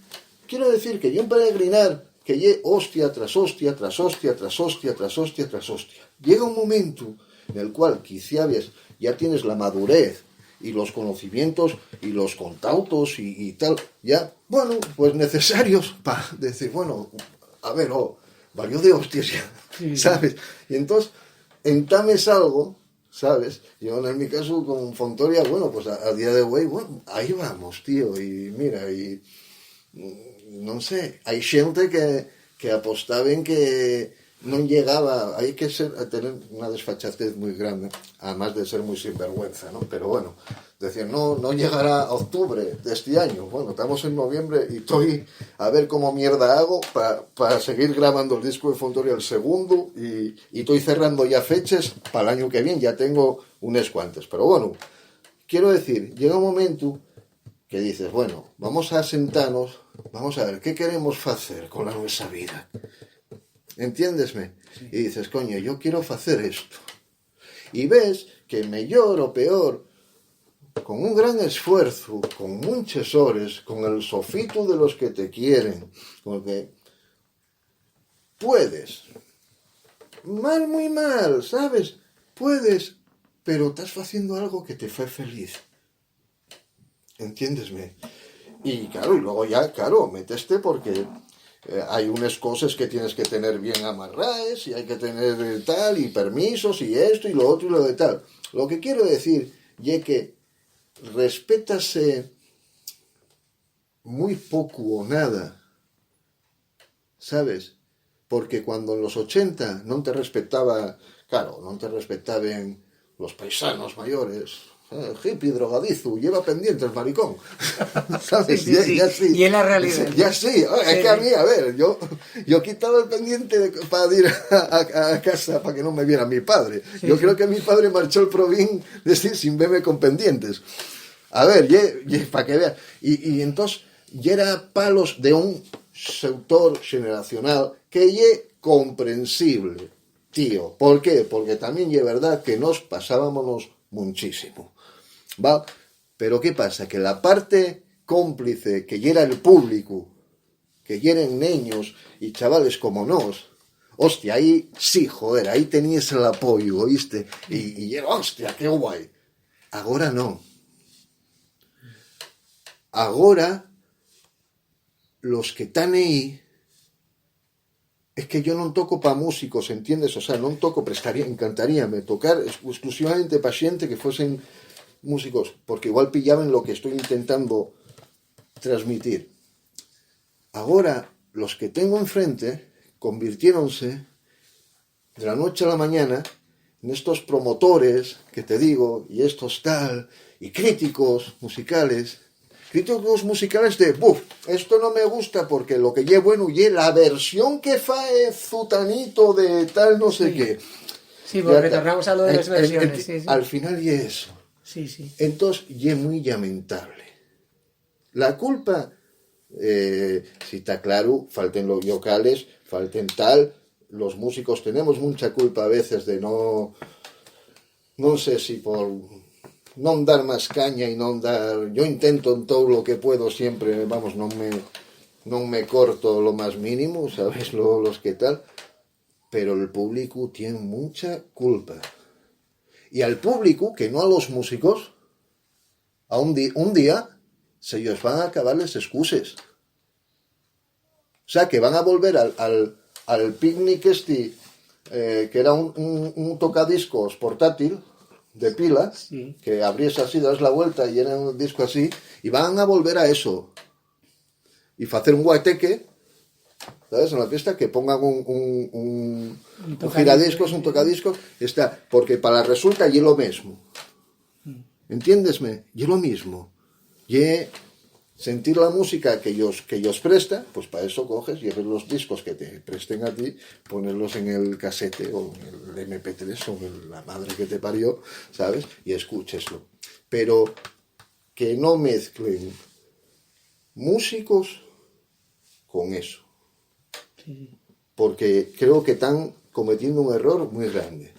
Quiero decir que yo en peregrinar, que lle hostia tras hostia, tras hostia, tras hostia, tras hostia, tras hostia. Llega un momento en el cual quizá ya tienes la madurez y los conocimientos y los contactos y tal, ya, bueno, pues necesarios para decir, bueno, a ver, valió de hostias ya, sí, ¿sabes? Y entonces, entames algo, ¿sabes? Yo en mi caso con Fontoria, bueno, pues a día de hoy, bueno, ahí vamos, tío, y mira, y non sé, hai xente que apostaba en que non llegaba, hay que tener una desfachatez muy grande, además de ser muy sinvergüenza, ¿no? Pero bueno, decir, no llegará a octubre de este año. Bueno, estamos en noviembre y estoy a ver cómo mierda hago para seguir grabando el disco de Fontoria, el segundo, y estoy cerrando ya fechas para el año que viene, ya tengo unas cuantas. Pero bueno, quiero decir, llega un momento que dices, bueno, vamos a sentarnos, vamos a ver, ¿qué queremos hacer con la nuestra vida? Entiéndesme? Sí. Y dices, coño, yo quiero hacer esto. Y ves que mejor o peor, con un gran esfuerzo, con muchas horas, con el sofito de los que te quieren, porque puedes, mal, muy mal, ¿sabes? Puedes, pero estás haciendo algo que te hace feliz. Entiéndesme? Y claro, y luego ya, claro, meteste porque hay unas cosas que tienes que tener bien amarradas y hay que tener tal y permisos y esto y lo otro y lo de tal. Lo que quiero decir es que respétase muy poco o nada, ¿sabes? Porque cuando en los 80 no te respetaba, claro, no te respetaban los paisanos mayores, hippie, drogadizo, lleva pendiente el maricón, ¿sabes? Sí. Ya sí. Y en la realidad. Ya sí, es que a mí, a ver, yo quitaba el pendiente para ir a casa para que no me viera mi padre. Sí, yo creo que mi padre marchó al Provín sin verme con pendientes. A ver, para que veas. Y entonces, ya era palos de un sector generacional que es comprensible, tío. ¿Por qué? Porque también es verdad que nos pasábamos muchísimo. ¿Va? Pero ¿qué pasa? Que la parte cómplice que era el público, que eran niños y chavales como nos, hostia, ahí sí, joder, ahí tenías el apoyo, ¿oíste? Y era, hostia, qué guay. Ahora no. Ahora los que están ahí es que yo non toco para músicos, entiendes? O sea, non toco, encantaríame tocar exclusivamente para xente que fosen músicos, porque igual pillaban lo que estoy intentando transmitir. Ahora, los que tengo enfrente convirtiéronse de la noche a la mañana en estos promotores que te digo, y estos tal, y críticos musicales de, esto no me gusta porque lo que lle bueno lle la versión que fae Zutanito de tal no sé qué. Sí, porque retornamos a lo de las versiones. Sí. Al final lle eso. Sí. Entonces, lle muy lamentable. La culpa, si está claro, falten los locales, falten tal, los músicos tenemos mucha culpa a veces de no sé si por non dar máis caña e non dar... Yo intento en todo lo que puedo siempre, vamos, non me corto lo más mínimo, ¿sabes? Los que tal, pero el público tiene mucha culpa. Y al público, que no a los músicos, a un día se ellos van a acabar las excusas. O sea, que van a volver al picnic que era un tocadiscos portátil, de pila, sí, que abrías así, das la vuelta y era un disco así, y van a volver a eso y hacer un guateque, ¿sabes? En la fiesta, que pongan un giradiscos, un tocadiscos, está, porque para resulta y es lo mismo, ¿entiéndesme? Y es lo mismo, y sentir la música que ellos presta, pues para eso coges y ves los discos que te presten a ti, ponerlos en el casete o en el MP3 o en la madre que te parió, ¿sabes? Y escúcheslo. Pero que no mezclen músicos con eso. Porque creo que están cometiendo un error muy grande.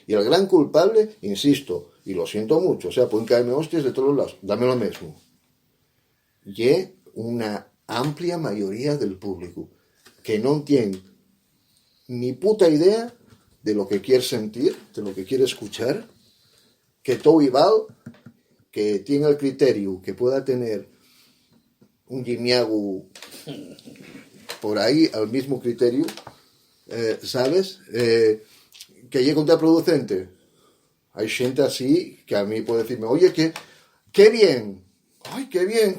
Y el gran culpable, insisto, y lo siento mucho, o sea, pueden caerme hostias de todos lados, dame lo mismo. Y una amplia mayoría del público que no tiene ni puta idea de lo que quiere sentir, de lo que quiere escuchar, que todo igual, que tiene el criterio, que pueda tener un Gimiagu por ahí al mismo criterio, ¿sabes? Que llegue contraproducente. Hay gente así que a mí puede decirme, oye, qué bien, ay, qué bien,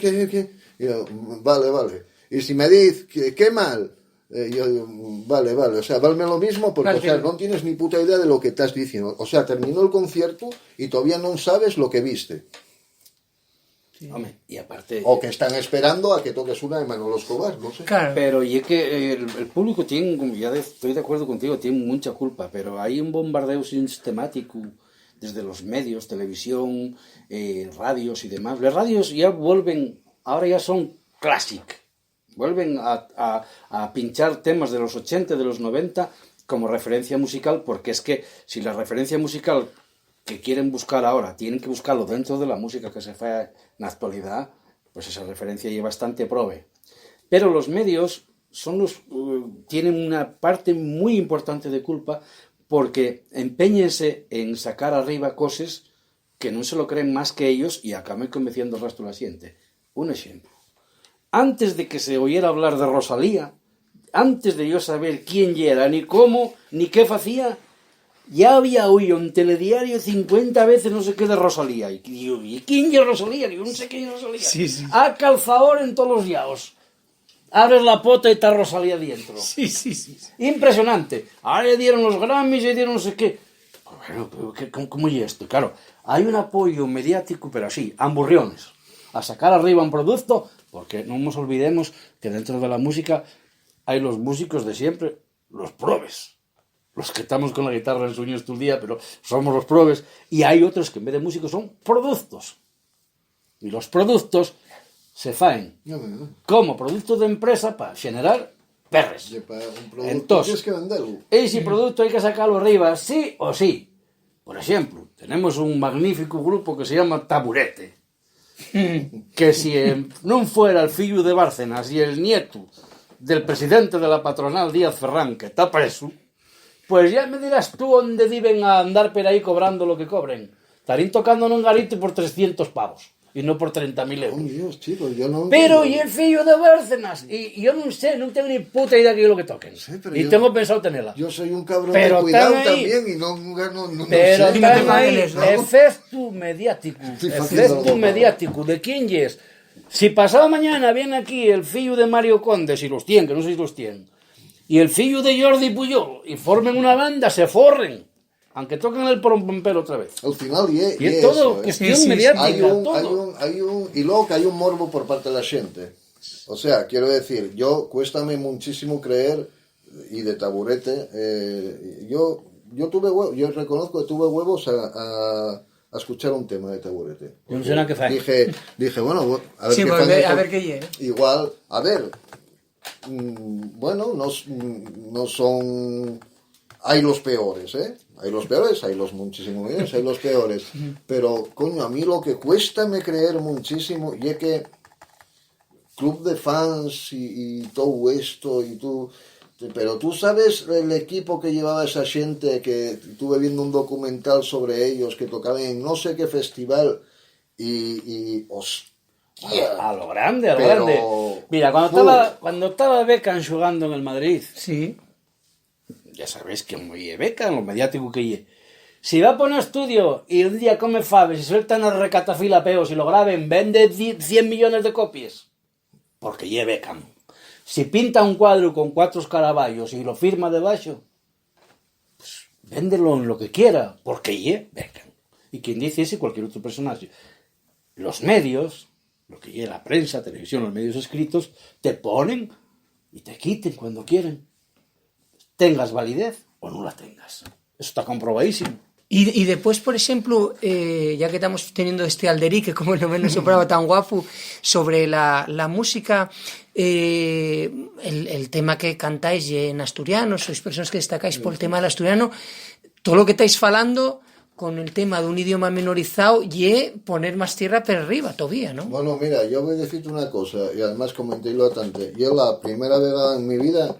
y yo, vale. Y si me dice, qué mal, yo digo, vale, o sea, valme lo mismo porque, claro, o sea, no tienes ni puta idea de lo que estás diciendo. O sea, terminó el concierto y todavía no sabes lo que viste. Sí. Hombre, y aparte... O que están esperando a que toques una de Manolo Escobar, no sé. Claro. Pero y es que el público tiene, estoy de acuerdo contigo, tiene mucha culpa, pero hay un bombardeo sistemático desde los medios, televisión, radios y demás. Las radios ya vuelven, ahora ya son classic, vuelven a pinchar temas de los 80, de los 90 como referencia musical, porque es que si la referencia musical que quieren buscar ahora tienen que buscarlo dentro de la música que se fa en la actualidad, pues esa referencia ya bastante prove. Pero los medios tienen una parte muy importante de culpa porque empeñense en sacar arriba cosas que no se lo creen más que ellos y acaben convenciendo al resto de la gente. Un ejemplo. Antes de que se oyera hablar de Rosalía, antes de yo saber quién era, ni cómo, ni qué hacía, ya había oído en telediario 50 veces no sé qué de Rosalía. Y digo, ¿y quién es Rosalía? Digo, no sé quién es Rosalía. Sí. A calzador en todos los lados. Abres la pota y está Rosalía dentro. Sí. Impresionante. Ahora le dieron los Grammys, le dieron no sé qué. Bueno, pero ¿cómo es esto? Claro, hay un apoyo mediático, pero así, amburriones. A sacar arriba un producto, porque no nos olvidemos que dentro de la música hay los músicos de siempre, los probes. Los que estamos con la guitarra en sueños todo el día, pero somos los probes. Y hay otros que en vez de músicos son productos. Y los productos se faen como productos de empresa para generar perres. Entonces, tienes que venderlo. Ese producto hay que sacarlo arriba, sí o sí. Por ejemplo, tenemos un magnífico grupo que se llama Taburete. Que si no fuera el fillo de Bárcenas y el nieto del presidente de la patronal Díaz Ferrán, que está preso, pues ya me dirás tú dónde deben andar por ahí cobrando lo que cobren. Estarían tocando en un garito por 300 pavos y no por 30.000 euros. Oh, Dios, chico, yo no pero y el fillo de Bárcenas, y yo no sé, no tengo ni puta idea de qué es lo que toquen. Sí, y tengo pensado tenerla. Yo soy un cabrón pero de cuidado ahí, también y no pero sé. están ahí, efecto mediático, ¿de quién es? Si pasado mañana viene aquí el fillo de Mario Conde, si los tienen, que no sé si los tienen, y el fillo de Jordi Puyol, y formen una banda, se forren, aunque toquen el porompero otra vez. Al final, y es todo cuestión mediática. Hay un, y luego que hay un morbo por parte de la gente. O sea, quiero decir, cuéstame muchísimo creer, y de Taburete, yo tuve huevos, yo reconozco que tuve huevos a escuchar un tema de Taburete. Yo no sé nada que fue. Dije, bueno, a ver sí, qué a ver qué llegue. Igual, a ver, bueno, no son... Hay los peores, Hay los peores, hay los muchísimo mejores, hay los peores. Pero, coño, a mí lo que cuesta me creer muchísimo y es que club de fans y todo esto y tú... Pero tú sabes el equipo que llevaba esa gente, que estuve viendo un documental sobre ellos, que tocaban en no sé qué festival y a lo grande. Mira, cuando estaba Beckham jugando en el Madrid, sí, ya sabéis que muy Beckham, lo mediático que es. Si va a poner estudio y un día come faves y sueltan el recatafila peos y lo graben, vende 100 millones de copias. Porque es Beckham. Si pinta un cuadro con 4 escaraballos y lo firma debajo, pues véndelo en lo que quiera, porque es Beckham. Y quien dice ese, cualquier otro personaje. Los medios, lo que es la prensa, televisión, los medios escritos, te ponen y te quiten cuando quieren. Tengas validez o no la tengas. Eso está comprobadísimo. Y después, por ejemplo, ya que estamos teniendo este alderique, como no me lo sobraba tan guapo, sobre la música, el tema que cantáis en asturiano, sois personas que destacáis por el tema del asturiano, todo lo que estáis falando con el tema de un idioma minorizado y poner más tierra por arriba todavía, ¿no? Bueno, mira, yo voy a decirte una cosa, y además comentélo bastante. Yo la primera vez en mi vida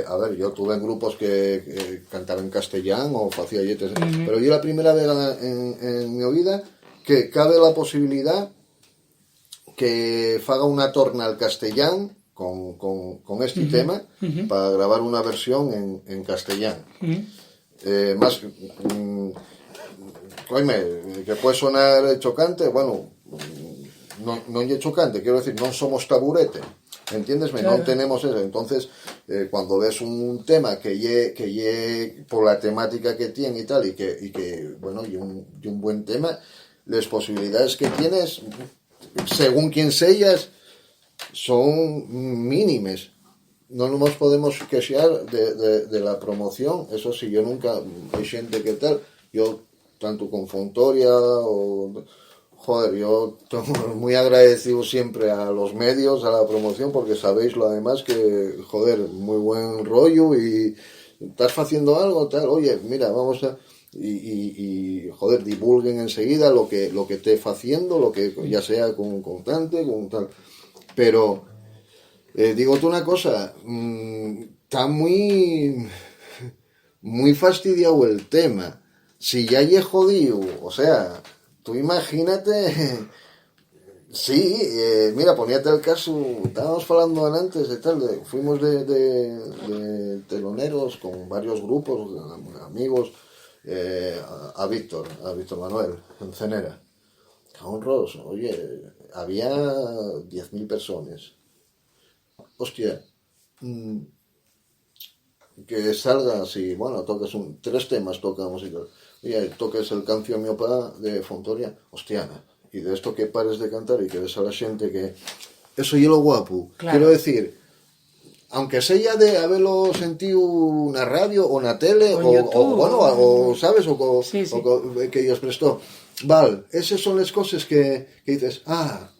a ver, yo tuve en grupos que cantaba en castellano o hacía yetes, pero yo la primera vez en mi vida que cabe la posibilidad que faga una torna al castellán con este tema para grabar una versión en castellano. Más, coime, que puede sonar chocante, bueno, no es chocante, quiero decir, no somos taburete, ¿entiendesme? Claro. No tenemos eso, entonces cuando ves un tema que lle por la temática que tiene y tal, y que bueno, y un buen tema, las posibilidades que tienes, según quien sellas, son mínimes. No nos podemos queixar de la promoción, eso sí, yo nunca, hay gente que tal, yo tanto con Fontoria o... Joder, yo estoy muy agradecido siempre a los medios, a la promoción, porque sabéis lo además que, joder, muy buen rollo y estás haciendo algo, tal, oye, mira, vamos a... Y joder, divulguen enseguida lo que esté haciendo, lo que ya sea con cantante, con tal. Pero, digo tú una cosa, está muy fastidiado el tema. Si ya he jodido, o sea... Tú imagínate, sí, mira, poníate el caso, estábamos hablando antes de tal, fuimos de teloneros con varios grupos, amigos, a Víctor Manuel, en Cenera. Caón Ros, oye, había 10.000 personas. Hostia, que salga así, bueno, toques 3 temas tocamos y tal. Oye, toques el Cancio Mio Pa de Fontoria, hostiana, y de esto que pares de cantar y que ves a la gente que... Eso y lo guapo. Claro. Quiero decir, aunque sea de haberlo sentido na radio o na tele o bueno, o sabes, sí. O que Dios prestó. Vale, esas son las cosas que dices,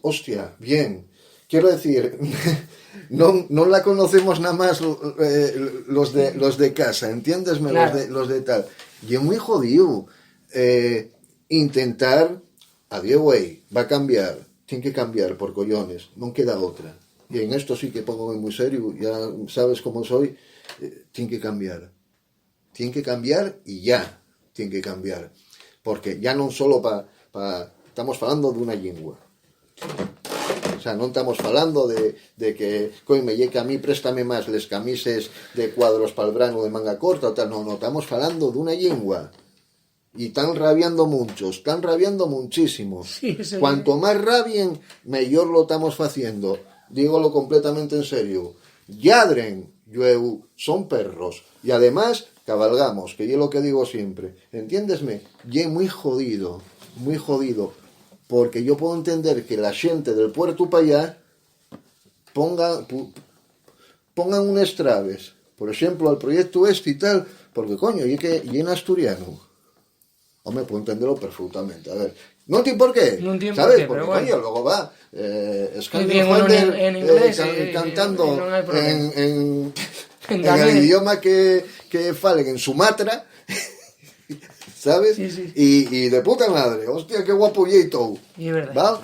hostia, bien. Quiero decir... No la conocemos nada más los de casa, ¿entiendesme? Claro. Los de tal. Y es muy jodido intentar, adiós, güey, va a cambiar, tiene que cambiar por collones, no queda otra. Y en esto sí que pongo muy serio, ya sabes cómo soy, tiene que cambiar y ya, tiene que cambiar. Porque ya no solo estamos hablando de una lengua. O sea, no estamos hablando de que, coime, que a mí préstame más les camises de cuadros para el verano de manga corta o tal. No, estamos hablando de una lengua. Y están rabiando muchos, están rabiando muchísimo. Sí, cuanto más rabien, mejor lo estamos haciendo. Dígolo completamente en serio. Lladren, llueu, son perros. Y además, cabalgamos, que yo lo que digo siempre. ¿Entiéndesme? Y es muy jodido, porque yo puedo entender que la gente del puerto para allá pongan unas traves, por ejemplo, al proyecto este y tal, porque coño, y en asturiano, hombre, puedo entenderlo perfectamente. A ver, no entiendo por qué, ¿sabes? Porque coño, bueno. Luego va en inglés, cantando en el idioma que falen en Sumatra. ¿Sabes? Sí. Y de puta madre, hostia, qué guapo y todo. Y es verdad. ¿Vale?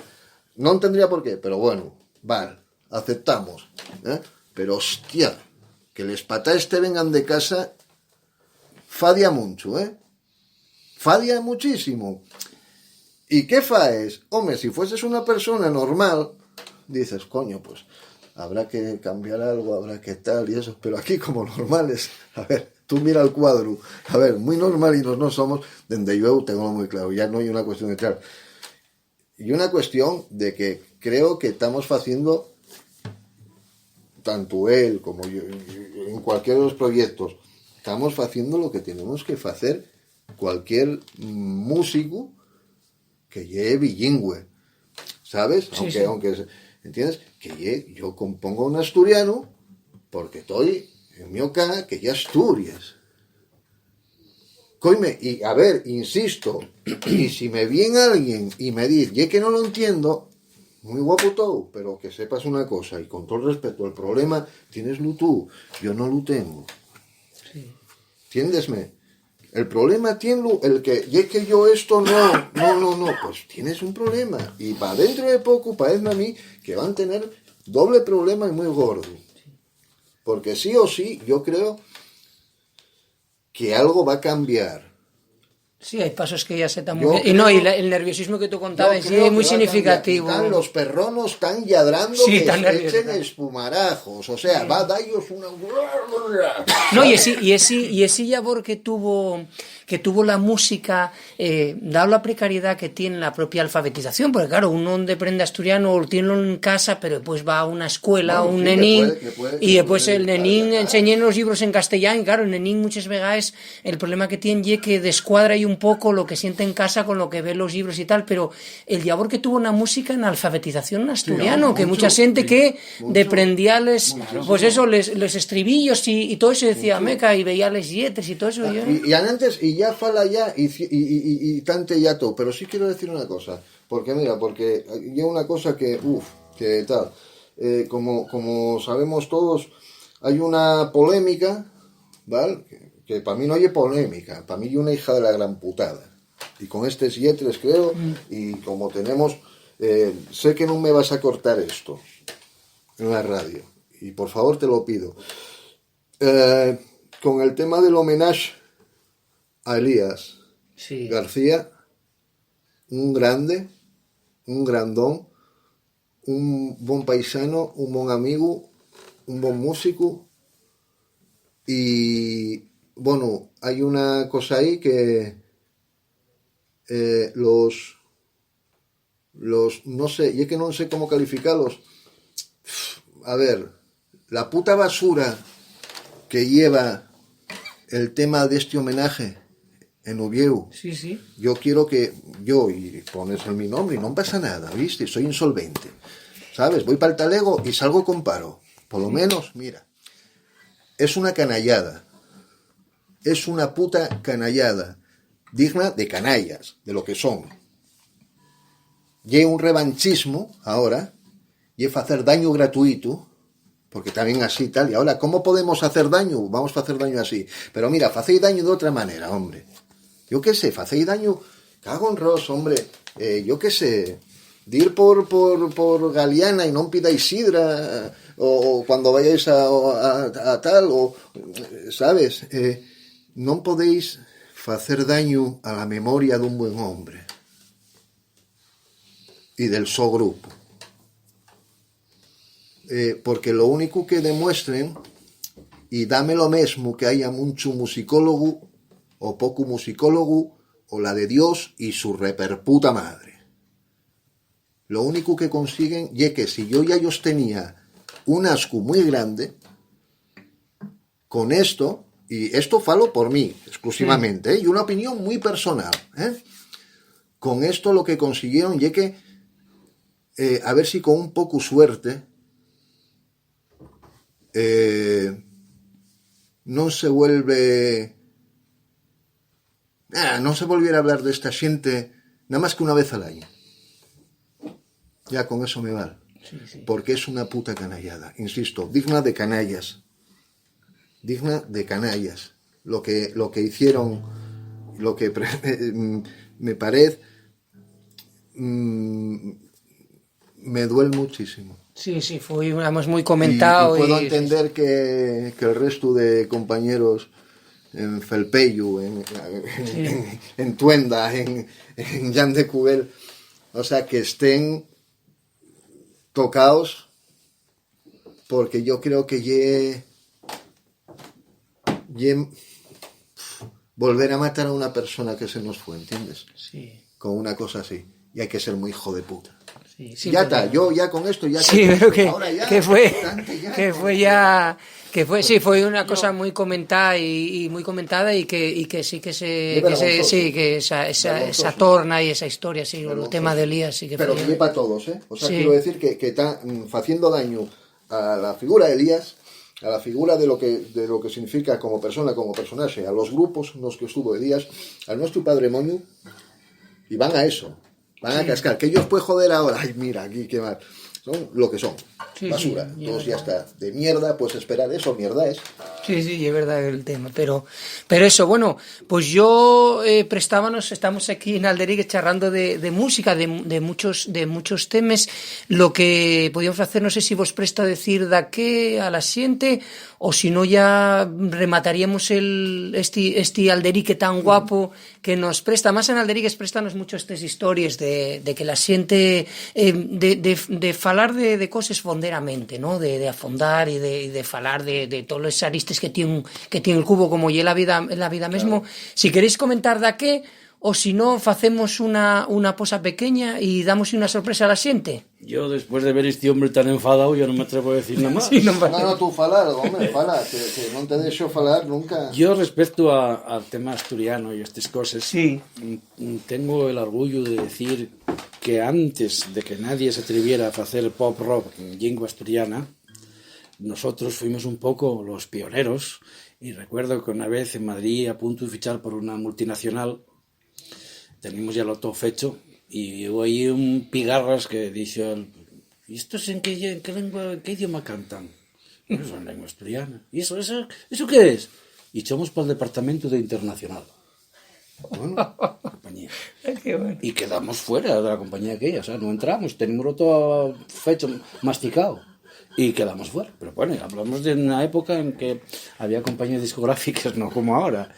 No tendría por qué, pero bueno, vale, aceptamos. Pero hostia, que les patáis te vengan de casa, fadia mucho, fadia muchísimo. ¿Y qué faes? Hombre, si fueses una persona normal, dices, coño, pues habrá que cambiar algo, habrá que tal y eso, pero aquí como normales, a ver, tú mira el cuadro, a ver, muy normalinos no somos, donde yo tengo muy claro, ya no hay una cuestión de tal. Y una cuestión de que creo que estamos haciendo, tanto él como yo, en cualquiera de los proyectos, estamos haciendo lo que tenemos que hacer cualquier músico que lleve bilingüe, ¿sabes? Sí, aunque ¿entiendes? Que yo compongo un asturiano porque estoy en mi oca, que ya Asturias. Coime, y a ver, insisto, y si me viene alguien y me dice, que no lo entiendo, muy guapo todo, pero que sepas una cosa, y con todo el respeto, el problema tieneslo tú, yo no lo tengo. Sí. ¿Entiéndesme? El problema tiene el que, que yo esto no, pues tienes un problema. Y para dentro de poco, parece a mí, que van a tener doble problema y muy gordo. Porque sí o sí, yo creo que algo va a cambiar. Sí, hay pasos que ya se están Yo muy bien. Y creo- no, y el nerviosismo que tú contabas, Yo sí, creo es muy que va a cambiar. significativo. Están los perronos están ladrando Sí, que están se nerviosos, echen están. espumarajos. O sea, va a darles una... No, y ese labor que tuvo la música, dado la precariedad que tiene la propia alfabetización, porque claro, uno donde aprende asturiano lo tiene en casa, pero después va a una escuela, Bueno, un sí, nenín, que y después puede el nenín viajar. enseña los libros en castellano, y claro, el nenín muchas veces el problema que tiene es que descuadra ahí un poco lo que siente en casa con lo que ve los libros y tal, pero el labor que tuvo la música en alfabetización en asturiano, Sí, que mucho, mucha gente sí, que mucho, deprendíales, muchísimo. pues eso, les estribillos y todo eso, decía meca, y veía les yetres y todo eso. Y antes, y ya fala ya, y tante ya todo. Pero sí quiero decir una cosa. Porque mira, porque hay una cosa que, que tal. Como sabemos todos, hay una polémica, ¿vale? Que para mí no hay polémica, para mí hay una hija de la gran putada. Y con estos yetres creo, y como tenemos, sé que no me vas a cortar esto en la radio, y por favor te lo pido. Con el tema del homenaje a Elías Sí. García, un grande, un grandón, un buen paisano, un buen amigo, un buen músico. Y bueno, hay una cosa ahí que los no sé, y es que no sé cómo calificarlos. A ver, la puta basura que lleva el tema de este homenaje en Uvieu. Sí, sí. Yo quiero que yo, y pones en mi nombre y no pasa nada, ¿viste? Soy insolvente, ¿sabes? Voy para el talego y salgo con paro. Por lo menos, mira, es una canallada. Es una puta canallada, digna de canallas, de lo que son. Y un revanchismo ahora, y es hacer daño gratuito, porque también así tal, y ahora, ¿cómo podemos hacer daño? Vamos a hacer daño así. Pero mira, hacéis daño de otra manera, hombre. Yo qué sé, hacéis daño, cago en ros, hombre, yo qué sé, de ir por Galiana y no pidáis sidra, o cuando vayáis a tal, o, ¿sabes? No podéis hacer daño a la memoria de un buen hombre y del so grupo. Porque lo único que demuestren, y dame lo mismo que haya mucho musicólogo o poco musicólogo, o la de Dios y su reperputa madre. Lo único que consiguen es que si yo ya os tenía un asco muy grande, con esto, y esto falo por mí exclusivamente, y una opinión muy personal, con esto lo que consiguieron es que, a ver si con un poco suerte, no se vuelve... no se volviera a hablar de esta gente nada más que una vez al año. Ya con eso me vale. Sí, sí. Porque es una puta canallada, insisto, digna de canallas. Digna de canallas. Lo que hicieron, lo que me parece, me duele muchísimo. Sí, sí, fue además muy comentado. Y puedo entender que el resto de compañeros en Felpeyu, en Tuenda, en Jan de Cubel, o sea, que estén tocados, porque yo creo que volver a matar a una persona que se nos fue, ¿entiendes? Sí. Con una cosa así. Y hay que ser muy hijo de puta. Sí, sí, ya pero... está, yo ya con esto ya... Sí, pero sí, fue una cosa muy comentada y muy comentada y que sí que esa torna y esa historia, sí, el tema de Elías sí que pero fue... que lleva a todos, o sea, sí. Quiero decir que está haciendo daño a la figura de Elías, a la figura de lo que significa como persona, como personaje, a los grupos en los que estuvo Elías, al nuestro padre Moño, y van a eso. Van a cascar, que ellos pueden joder ahora. Ay, mira, aquí qué mal. Son lo que son. Sí, basura. sí, Entonces ya está. De mierda, pues esperar eso, mierda es. Sí, sí, es verdad el tema, pero eso, bueno, pues yo estamos aquí en Alderique charrando de música, de muchos temas. Lo que podíamos hacer, no sé si vos presta decir da qué a la siente, o si no ya remataríamos este Alderique tan guapo que nos presta. Más en Alderique préstanos mucho estas historias de que la siente, de falar de cosas fonderamente, ¿no? De afondar y de falar de todos los aristes que tiene el cubo, como y la vida mismo. Claro. Si queréis comentar de qué, o si no, hacemos una posa pequeña y damos una sorpresa a la xente. Yo, después de ver este hombre tan enfadado, yo no me atrevo a decir nada más. Sí, no, tú falar, hombre, fala, que no te dejo falar nunca. Yo, respecto al tema asturiano y estas cosas, sí, tengo el orgullo de decir que antes de que nadie se atreviera a hacer pop rock en lengua asturiana, nosotros fuimos un poco los pioneros. Y recuerdo que una vez en Madrid, a punto de fichar por una multinacional, teníamos ya lo todo fecho, y oí un pigarras que dice: ¿y estos en qué lengua, en qué idioma cantan? Bueno, son en lengua asturiana. ¿Y eso qué es? Y echamos para el departamento de internacional. Bueno, compañía. Y quedamos fuera de la compañía aquella, o sea, no entramos, teníamos todo fecho, masticado. Y quedamos fuera. Pero bueno, hablamos de una época en que había compañías discográficas, no como ahora.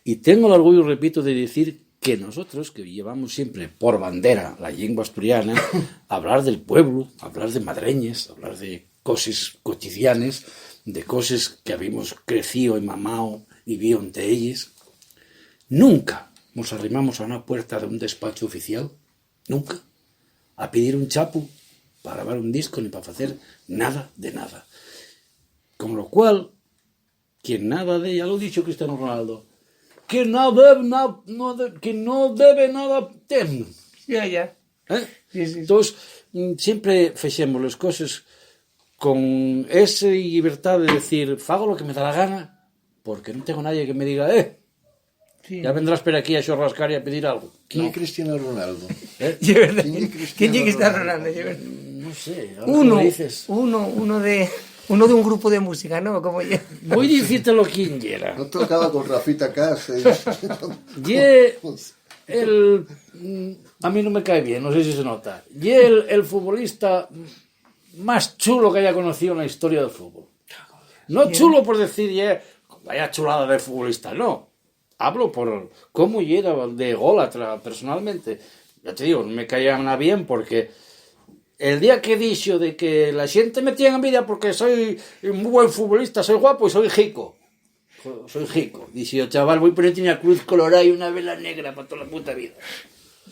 Y tengo el orgullo, repito, de decir que nosotros, que llevamos siempre por bandera la lengua asturiana, hablar del pueblo, hablar de madreñes, hablar de cosas cotidianas, de cosas que habíamos crecido y mamado y vivido entre ellas. Nunca nos arrimamos a una puerta de un despacho oficial, nunca, a pedir un chapu para grabar un disco ni para hacer nada de nada. Con lo cual, quien nada de, ya lo ha dicho Cristiano Ronaldo, que no debe nada tem. Ya. Sí. Entonces, siempre fechemos las cosas con esa libertad de decir, fago lo que me da la gana, porque no tengo nadie que me diga, sí, ya vendrás por aquí a chorrascar y a pedir algo. ¿Quién es Cristiano Ronaldo? ¿Quién es Cristiano Ronaldo? No sé, uno de un grupo de música, ¿no? Como yo. Voy a decírtelo quién era. No tocaba con Rafita Cas. A mí no me cae bien, no sé si se nota. Y el futbolista más chulo que haya conocido en la historia del fútbol. No chulo por decir, vaya chulada de futbolista, no. Hablo por cómo era de ególatra personalmente. Ya te digo, no me caía nada bien porque el día que he dicho de que la gente me tiene envidia porque soy un muy buen futbolista, soy guapo y soy jico. Dice yo, chaval, voy a ponerte una cruz colorada y una vela negra para toda la puta vida.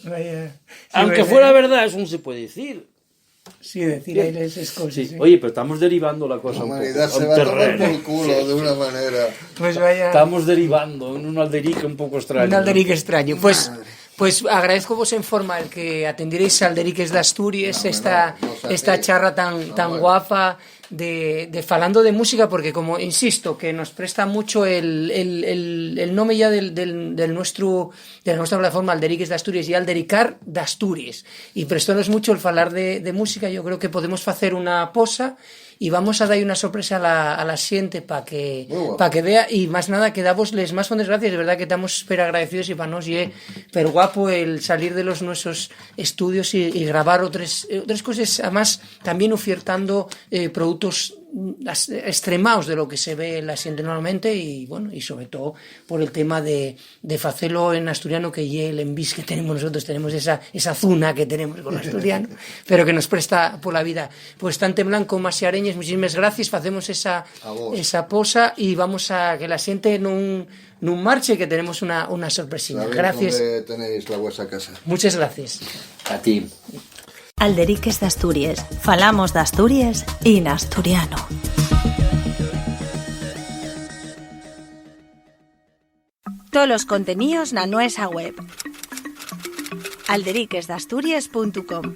Vaya. Aunque fuera verdad, eso no se puede decir. Sí, decir ahí esas cosas. Sí. Oye, pero estamos derivando la cosa la un poco. La humanidad se va a tomar por el culo de una manera. Pues vaya. Estamos derivando en un Alderique un poco extraño. Un Alderique extraño. Pues agradezco vos en forma el que atenderéis a Alderiques de Asturias, esta charra tan guapa de falando de música, porque como insisto, que nos presta mucho el nombre ya de nuestra plataforma Alderiques de Asturias y Aldericar de Asturias, y prestónos mucho el falar de música. Yo creo que podemos hacer una posa y vamos a dar una sorpresa a la xente para que vea, y más nada que davosles más fondes gracias, de verdad que estamos súper agradecidos, y para nos pero guapo el salir de los nuestros estudios y grabar otras cosas, además también ofertando productos extremados de lo que se ve en la xente normalmente, y bueno, y sobre todo por el tema de hacerlo en asturiano, que ye el envis que tenemos esa zuna que tenemos con el asturiano, pero que nos presta por la vida. Pues Tante Blanco, Masi Areñes, muchísimas gracias, hacemos esa posa y vamos a que la xente no marche, que tenemos una sorpresina. Gracias. ¿Dónde tenéis la vuestra casa? Muchas gracias. A ti. Alderiques de Asturias. Falamos de Asturias y en asturiano. Todos los contenidos na nuestra web alderiquesdeasturias.com.